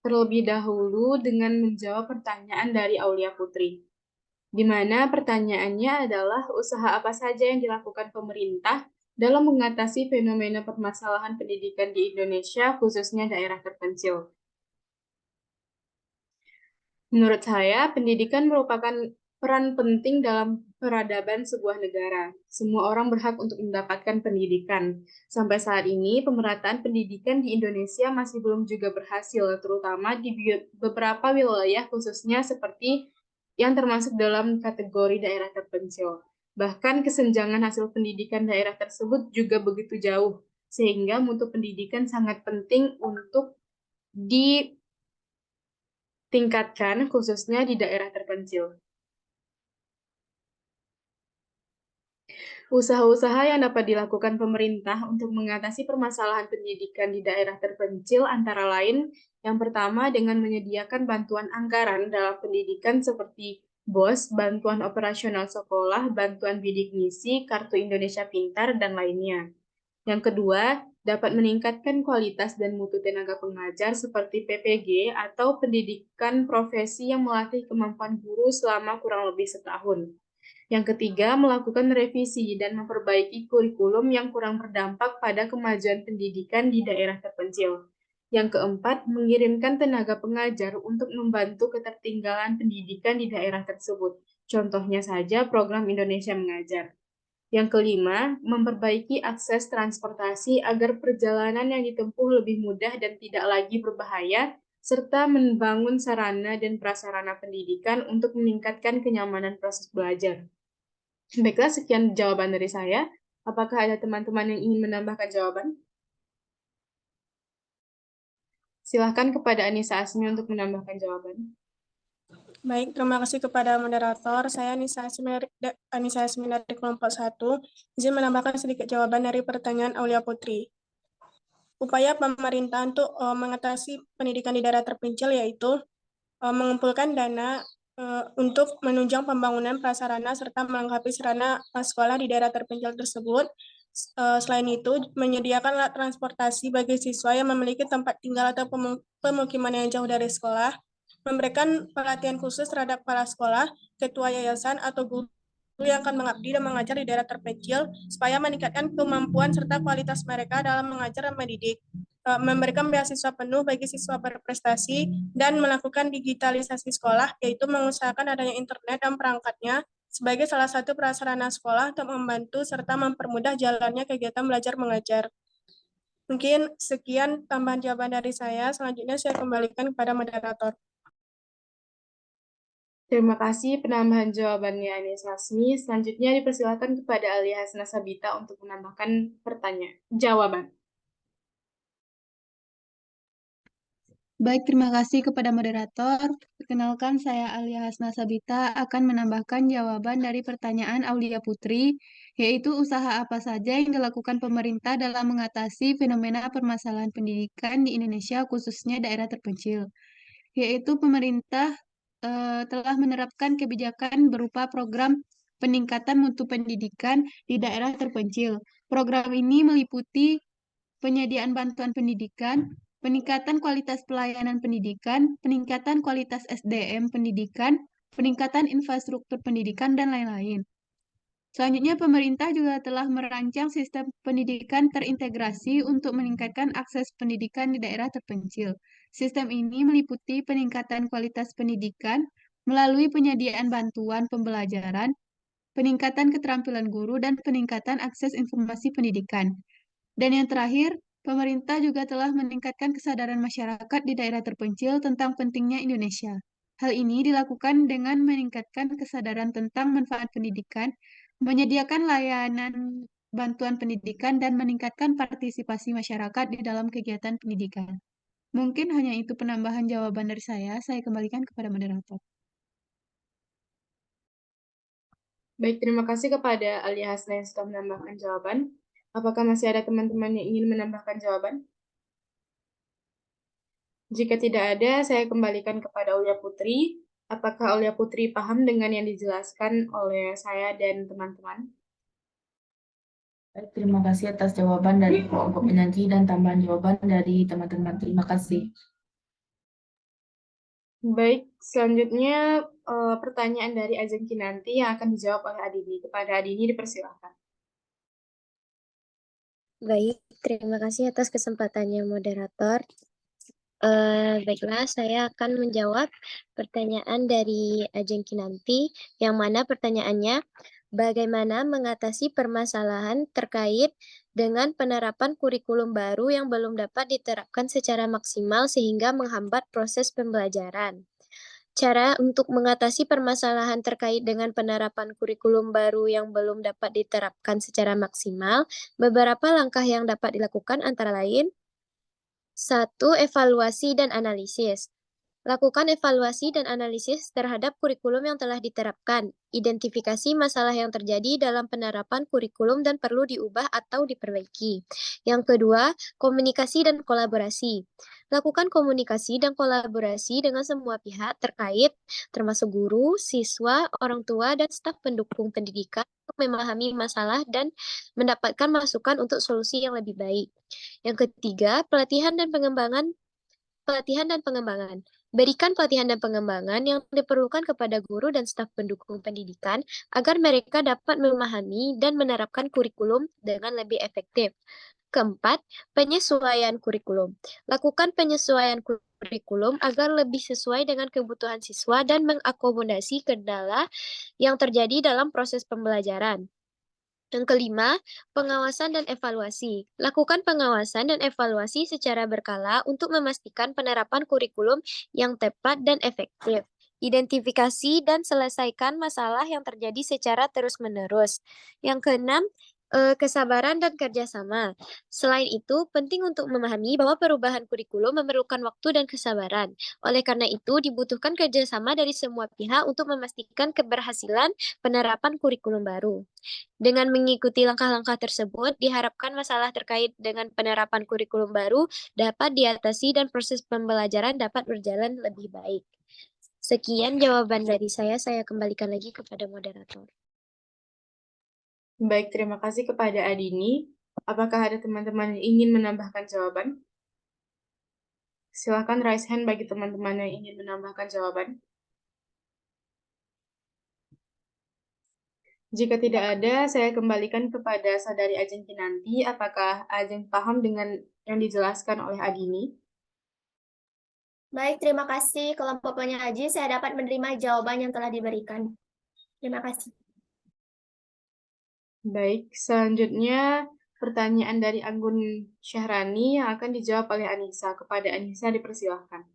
terlebih dahulu dengan menjawab pertanyaan dari Aulia Putri, di mana pertanyaannya adalah usaha apa saja yang dilakukan pemerintah dalam mengatasi fenomena permasalahan pendidikan di Indonesia, khususnya daerah terpencil. Menurut saya, pendidikan merupakan peran penting dalam peradaban sebuah negara. Semua orang berhak untuk mendapatkan pendidikan. Sampai saat ini, pemerataan pendidikan di Indonesia masih belum juga berhasil, terutama di beberapa wilayah khususnya seperti yang termasuk dalam kategori daerah terpencil. Bahkan kesenjangan hasil pendidikan daerah tersebut juga begitu jauh, sehingga mutu pendidikan sangat penting untuk ditingkatkan khususnya di daerah terpencil. Usaha-usaha yang dapat dilakukan pemerintah untuk mengatasi permasalahan pendidikan di daerah terpencil antara lain, yang pertama dengan menyediakan bantuan anggaran dalam pendidikan seperti BOS, bantuan operasional sekolah, bantuan bidik misi, kartu Indonesia Pintar, dan lainnya. Yang kedua, dapat meningkatkan kualitas dan mutu tenaga pengajar seperti PPG atau pendidikan profesi yang melatih kemampuan guru selama kurang lebih setahun. Yang ketiga, melakukan revisi dan memperbaiki kurikulum yang kurang berdampak pada kemajuan pendidikan di daerah terpencil. Yang keempat, mengirimkan tenaga pengajar untuk membantu ketertinggalan pendidikan di daerah tersebut. Contohnya saja program Indonesia Mengajar. Yang kelima, memperbaiki akses transportasi agar perjalanan yang ditempuh lebih mudah dan tidak lagi berbahaya, serta membangun sarana dan prasarana pendidikan untuk meningkatkan kenyamanan proses belajar. Baiklah, sekian jawaban dari saya. Apakah ada teman-teman yang ingin menambahkan jawaban? Silahkan kepada Anissa Asmi untuk menambahkan jawaban. Baik, terima kasih kepada moderator. Saya Anissa Asmi dari kelompok 1. Izin menambahkan sedikit jawaban dari pertanyaan Aulia Putri. Upaya pemerintah untuk mengatasi pendidikan di daerah terpencil yaitu mengumpulkan dana untuk menunjang pembangunan prasarana serta melengkapi sarana sekolah di daerah terpencil tersebut. Selain itu, menyediakan alat transportasi bagi siswa yang memiliki tempat tinggal atau pemukiman yang jauh dari sekolah, memberikan pelatihan khusus terhadap kepala sekolah, ketua yayasan, atau guru yang akan mengabdi dan mengajar di daerah terpencil, supaya meningkatkan kemampuan serta kualitas mereka dalam mengajar dan mendidik, memberikan beasiswa penuh bagi siswa berprestasi, dan melakukan digitalisasi sekolah, yaitu mengusahakan adanya internet dan perangkatnya sebagai salah satu prasarana sekolah untuk membantu serta mempermudah jalannya kegiatan belajar mengajar. Mungkin sekian tambahan jawaban dari saya. Selanjutnya saya kembalikan kepada moderator. Terima kasih penambahan jawabannya Anissa Asmi. Selanjutnya dipersilakan kepada Alia Hasna Sabita untuk menambahkan jawaban. Baik, terima kasih kepada moderator. Perkenalkan, saya Alia Hasna Sabita akan menambahkan jawaban dari pertanyaan Aulia Putri, yaitu usaha apa saja yang dilakukan pemerintah dalam mengatasi fenomena permasalahan pendidikan di Indonesia, khususnya daerah terpencil. Yaitu pemerintah telah menerapkan kebijakan berupa program peningkatan mutu pendidikan di daerah terpencil. Program ini meliputi penyediaan bantuan pendidikan, peningkatan kualitas pelayanan pendidikan, peningkatan kualitas SDM pendidikan, peningkatan infrastruktur pendidikan, dan lain-lain. Selanjutnya, pemerintah juga telah merancang sistem pendidikan terintegrasi untuk meningkatkan akses pendidikan di daerah terpencil. Sistem ini meliputi peningkatan kualitas pendidikan melalui penyediaan bantuan pembelajaran, peningkatan keterampilan guru, dan peningkatan akses informasi pendidikan. Dan yang terakhir, pemerintah juga telah meningkatkan kesadaran masyarakat di daerah terpencil tentang pentingnya Indonesia. Hal ini dilakukan dengan meningkatkan kesadaran tentang manfaat pendidikan, menyediakan layanan bantuan pendidikan, dan meningkatkan partisipasi masyarakat di dalam kegiatan pendidikan. Mungkin hanya itu penambahan jawaban dari saya. Saya kembalikan kepada moderator. Baik, terima kasih kepada Alia Hasna yang sudah menambahkan jawaban. Apakah masih ada teman-teman yang ingin menambahkan jawaban? Jika tidak ada, saya kembalikan kepada Aulia Putri. Apakah Aulia Putri paham dengan yang dijelaskan oleh saya dan teman-teman? Baik, terima kasih atas jawaban dari kelompok penyaji dan tambahan jawaban dari teman-teman. Terima kasih. Baik, selanjutnya pertanyaan dari Ajeng Kinanti yang akan dijawab oleh Adini. Kepada Adini dipersilakan. Baik, terima kasih atas kesempatannya moderator. Baiklah, saya akan menjawab pertanyaan dari Ajeng Kinanti, yang mana pertanyaannya, bagaimana mengatasi permasalahan terkait dengan penerapan kurikulum baru yang belum dapat diterapkan secara maksimal sehingga menghambat proses pembelajaran. Cara untuk mengatasi permasalahan terkait dengan penerapan kurikulum baru yang belum dapat diterapkan secara maksimal, beberapa langkah yang dapat dilakukan antara lain, 1. Evaluasi dan analisis. Lakukan evaluasi dan analisis terhadap kurikulum yang telah diterapkan. Identifikasi masalah yang terjadi dalam penerapan kurikulum dan perlu diubah atau diperbaiki. Yang kedua, komunikasi dan kolaborasi. Lakukan komunikasi dan kolaborasi dengan semua pihak terkait, termasuk guru, siswa, orang tua, dan staf pendukung pendidikan untuk memahami masalah dan mendapatkan masukan untuk solusi yang lebih baik. Yang ketiga, pelatihan dan pengembangan. Berikan pelatihan dan pengembangan yang diperlukan kepada guru dan staf pendukung pendidikan agar mereka dapat memahami dan menerapkan kurikulum dengan lebih efektif. Keempat, penyesuaian kurikulum. Lakukan penyesuaian kurikulum agar lebih sesuai dengan kebutuhan siswa dan mengakomodasi kendala yang terjadi dalam proses pembelajaran. Yang kelima, pengawasan dan evaluasi. Lakukan pengawasan dan evaluasi secara berkala untuk memastikan penerapan kurikulum yang tepat dan efektif. Identifikasi dan selesaikan masalah yang terjadi secara terus-menerus. Yang keenam, kesabaran dan kerjasama. Selain itu, penting untuk memahami bahwa perubahan kurikulum memerlukan waktu dan kesabaran. Oleh karena itu, dibutuhkan kerjasama dari semua pihak untuk memastikan keberhasilan penerapan kurikulum baru. Dengan mengikuti langkah-langkah tersebut, diharapkan masalah terkait dengan penerapan kurikulum baru dapat diatasi dan proses pembelajaran dapat berjalan lebih baik. Sekian jawaban dari saya kembalikan lagi kepada moderator. Baik, terima kasih kepada Adini. Apakah ada teman-teman yang ingin menambahkan jawaban? Silakan raise hand bagi teman-teman yang ingin menambahkan jawaban. Jika tidak ada, saya kembalikan kepada Saudari Ajeng Kinanti. Apakah Ajeng paham dengan yang dijelaskan oleh Adini? Baik, terima kasih kelompok penyaji. Saya dapat menerima jawaban yang telah diberikan. Terima kasih. Baik, selanjutnya pertanyaan dari Anggun Syahrani yang akan dijawab oleh Anissa. Kepada Anissa dipersilahkan.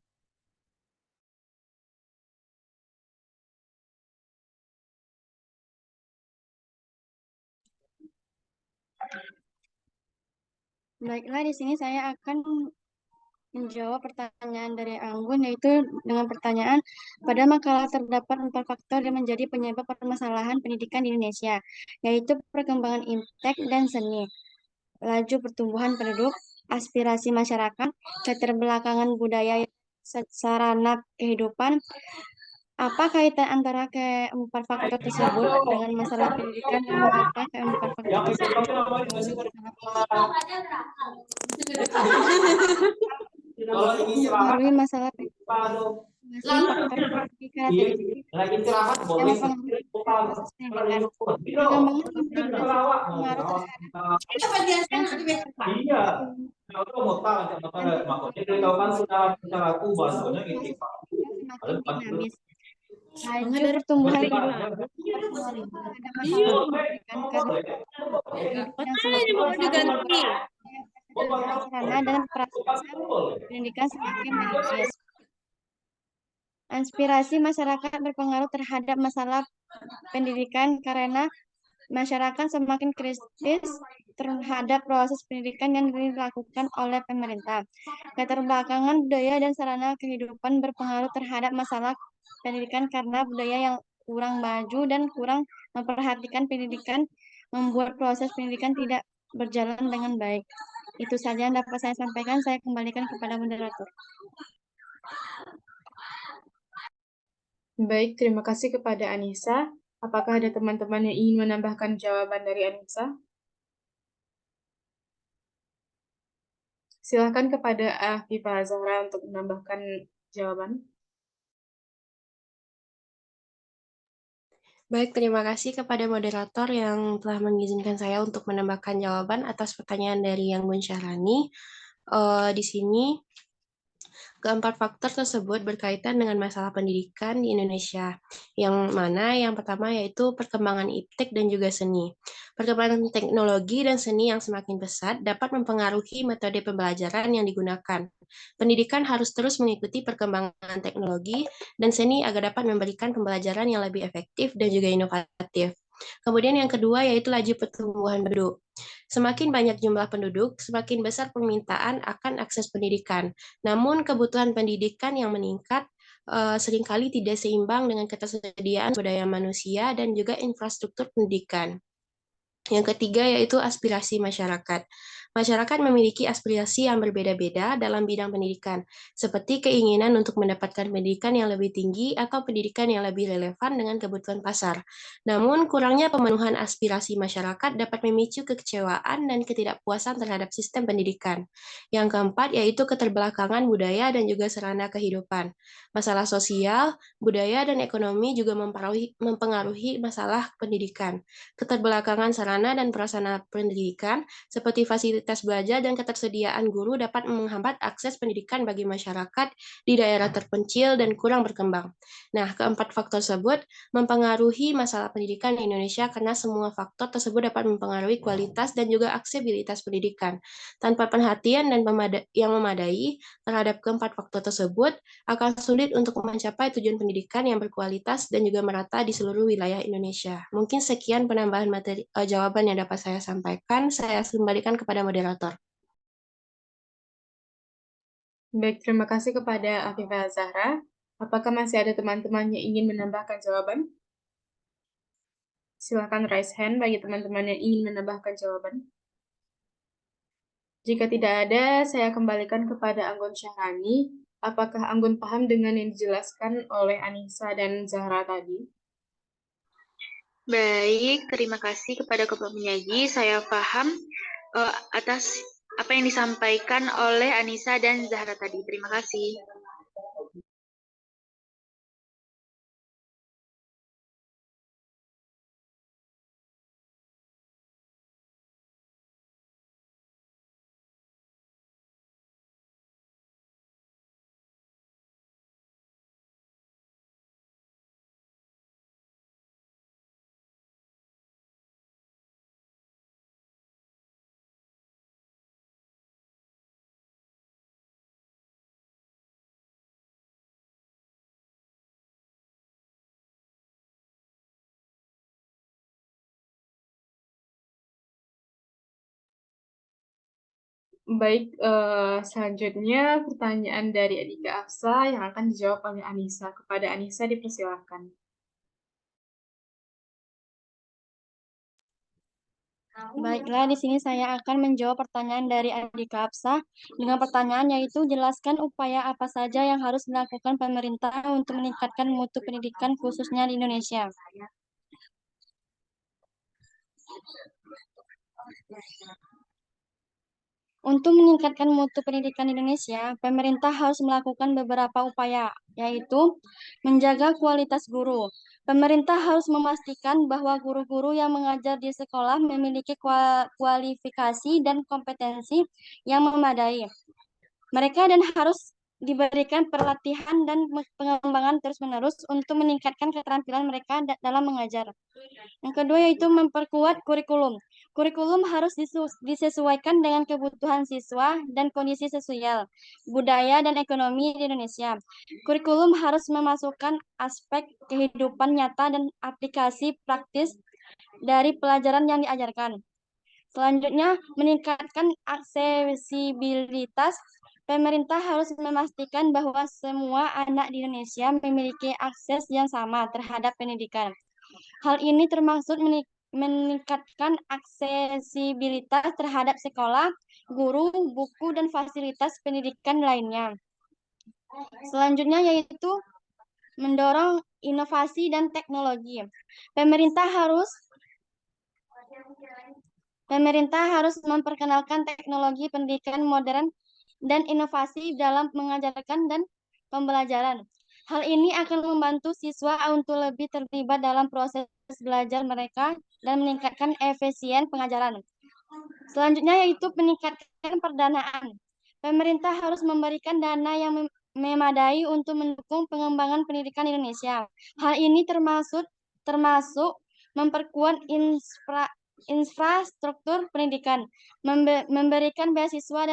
Baiklah, di sini saya akan menjawab pertanyaan dari Anggun, yaitu dengan pertanyaan, pada makalah terdapat 4 faktor yang menjadi penyebab permasalahan pendidikan di Indonesia, yaitu perkembangan iptek dan seni, laju pertumbuhan penduduk, aspirasi masyarakat, keterbelakangan budaya, sarana kehidupan. Apa kaitan antara keempat faktor tersebut dengan masalah pendidikan dan mengapa keempat faktor tersebut melalui masalah faktor karakteristik yang mempengaruhi proses pendidikan. Perkembangan integrasi pengaruh terhadap dinamis. Laju pertumbuhan terhadap masalah pendidikan karena sarana dan prasarana pendidikan semakin menipis. Aspirasi masyarakat berpengaruh terhadap masalah pendidikan karena masyarakat semakin kritis terhadap proses pendidikan yang dilakukan oleh pemerintah. Keterbelakangan budaya dan sarana kehidupan berpengaruh terhadap masalah pendidikan karena budaya yang kurang maju dan kurang memperhatikan pendidikan membuat proses pendidikan tidak berjalan dengan baik. Itu saja yang dapat saya sampaikan. Saya kembalikan kepada moderator. Baik, terima kasih kepada Anissa. Apakah ada teman-teman yang ingin menambahkan jawaban dari Anissa? Silakan kepada Afifah Zahra untuk menambahkan jawaban. Baik, terima kasih kepada moderator yang telah mengizinkan saya untuk menambahkan jawaban atas pertanyaan dari Yang Munsharani. Di sini keempat faktor tersebut berkaitan dengan masalah pendidikan di Indonesia, yang mana yang pertama yaitu perkembangan iptek dan juga seni. Perkembangan teknologi dan seni yang semakin pesat dapat mempengaruhi metode pembelajaran yang digunakan. Pendidikan harus terus mengikuti perkembangan teknologi dan seni agar dapat memberikan pembelajaran yang lebih efektif dan juga inovatif. Kemudian yang kedua yaitu laju pertumbuhan penduduk. Semakin banyak jumlah penduduk, semakin besar permintaan akan akses pendidikan. Namun kebutuhan pendidikan yang meningkat seringkali tidak seimbang dengan ketersediaan sumber daya manusia dan juga infrastruktur pendidikan. Yang ketiga yaitu aspirasi masyarakat. Masyarakat memiliki aspirasi yang berbeda-beda dalam bidang pendidikan, seperti keinginan untuk mendapatkan pendidikan yang lebih tinggi atau pendidikan yang lebih relevan dengan kebutuhan pasar. Namun, kurangnya pemenuhan aspirasi masyarakat dapat memicu kekecewaan dan ketidakpuasan terhadap sistem pendidikan. Yang keempat yaitu keterbelakangan budaya dan juga sarana kehidupan. Masalah sosial, budaya, dan ekonomi juga mempengaruhi masalah pendidikan. Keterbelakangan sarana dan prasarana pendidikan, seperti fasilitas belajar dan ketersediaan guru dapat menghambat akses pendidikan bagi masyarakat di daerah terpencil dan kurang berkembang. Nah, keempat faktor tersebut mempengaruhi masalah pendidikan di Indonesia karena semua faktor tersebut dapat mempengaruhi kualitas dan juga aksesibilitas pendidikan. Tanpa perhatian dan yang memadai terhadap keempat faktor tersebut, akan sulit untuk mencapai tujuan pendidikan yang berkualitas dan juga merata di seluruh wilayah Indonesia. Mungkin sekian penambahan materi jawaban yang dapat saya sampaikan. Saya kembalikan kepada moderator. Baik, terima kasih kepada Afifah Zahra. Apakah masih ada teman-teman yang ingin menambahkan jawaban? Silakan raise hand bagi teman-teman yang ingin menambahkan jawaban. Jika tidak ada, saya kembalikan kepada Anggun Syahrani. Apakah Anggun paham dengan yang dijelaskan oleh Anissa dan Zahra tadi? Baik, terima kasih kepada Ketua Penyaji. Saya paham atas apa yang disampaikan oleh Anissa dan Zahra tadi. Terima kasih. Baik, selanjutnya pertanyaan dari Adika Afsa yang akan dijawab oleh Anissa. Kepada Anissa dipersilakan. Baiklah, di sini saya akan menjawab pertanyaan dari Andika Apsa dengan pertanyaan yaitu jelaskan upaya apa saja yang harus dilakukan pemerintah untuk meningkatkan mutu pendidikan khususnya di Indonesia. Untuk meningkatkan mutu pendidikan di Indonesia, pemerintah harus melakukan beberapa upaya, yaitu menjaga kualitas guru. Pemerintah harus memastikan bahwa guru-guru yang mengajar di sekolah memiliki kualifikasi dan kompetensi yang memadai. Mereka dan harus diberikan pelatihan dan pengembangan terus-menerus untuk meningkatkan keterampilan mereka dalam mengajar. Yang kedua yaitu memperkuat kurikulum. Kurikulum harus disesuaikan dengan kebutuhan siswa dan kondisi sosial, budaya, dan ekonomi di Indonesia. Kurikulum harus memasukkan aspek kehidupan nyata dan aplikasi praktis dari pelajaran yang diajarkan. Selanjutnya, meningkatkan aksesibilitas. Pemerintah harus memastikan bahwa semua anak di Indonesia memiliki akses yang sama terhadap pendidikan. Hal ini termaksud meningkatkan aksesibilitas terhadap sekolah, guru, buku, dan fasilitas pendidikan lainnya. Selanjutnya yaitu mendorong inovasi dan teknologi. Pemerintah harus memperkenalkan teknologi pendidikan modern dan inovasi dalam mengajarkan dan pembelajaran. Hal ini akan membantu siswa untuk lebih terlibat dalam proses belajar mereka dan meningkatkan efisien pengajaran. Selanjutnya yaitu peningkatan pendanaan. Pemerintah harus memberikan dana yang memadai untuk mendukung pengembangan pendidikan Indonesia. Hal ini termasuk memperkuat infrastruktur pendidikan, memberikan beasiswa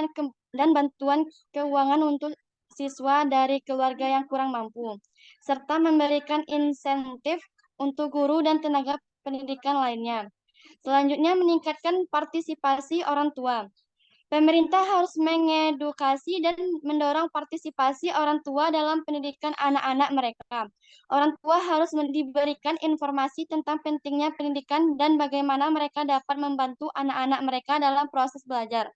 dan bantuan keuangan untuk siswa dari keluarga yang kurang mampu, serta memberikan insentif untuk guru dan tenaga pendidikan lainnya. Selanjutnya, meningkatkan partisipasi orang tua. Pemerintah harus mengedukasi dan mendorong partisipasi orang tua dalam pendidikan anak-anak mereka. Orang tua harus diberikan informasi tentang pentingnya pendidikan dan bagaimana mereka dapat membantu anak-anak mereka dalam proses belajar.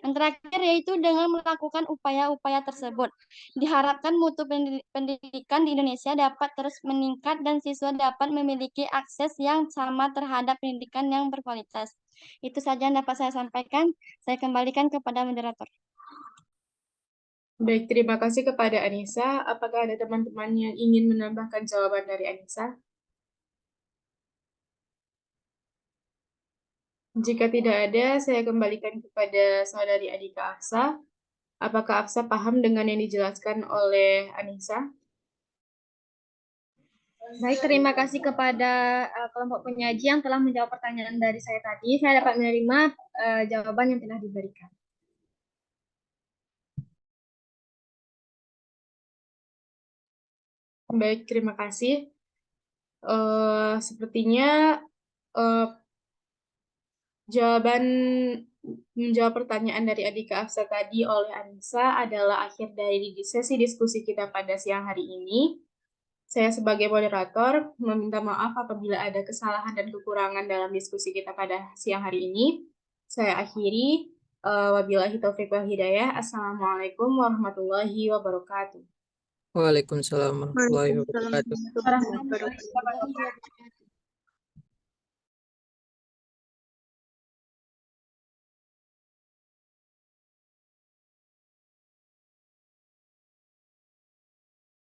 Yang terakhir yaitu dengan melakukan upaya-upaya tersebut, diharapkan mutu pendidikan di Indonesia dapat terus meningkat dan siswa dapat memiliki akses yang sama terhadap pendidikan yang berkualitas. Itu saja yang dapat saya sampaikan. Saya kembalikan kepada moderator. Baik, terima kasih kepada Anissa. Apakah ada teman-teman yang ingin menambahkan jawaban dari Anissa? Jika tidak ada, saya kembalikan kepada saudari Adika Afsa. Apakah Afsa paham dengan yang dijelaskan oleh Anissa? Baik, terima kasih kepada kelompok penyaji yang telah menjawab pertanyaan dari saya tadi. Saya dapat menerima jawaban yang telah diberikan. Baik, terima kasih. Sepertinya menjawab pertanyaan dari Adika Afsa tadi oleh Anissa adalah akhir dari sesi diskusi kita pada siang hari ini. Saya sebagai moderator meminta maaf apabila ada kesalahan dan kekurangan dalam diskusi kita pada siang hari ini. Saya akhiri. Wabillahi taufiq wal hidayah. Assalamualaikum warahmatullahi wabarakatuh. Waalaikumsalam warahmatullahi wabarakatuh. Warahmatullahi wabarakatuh.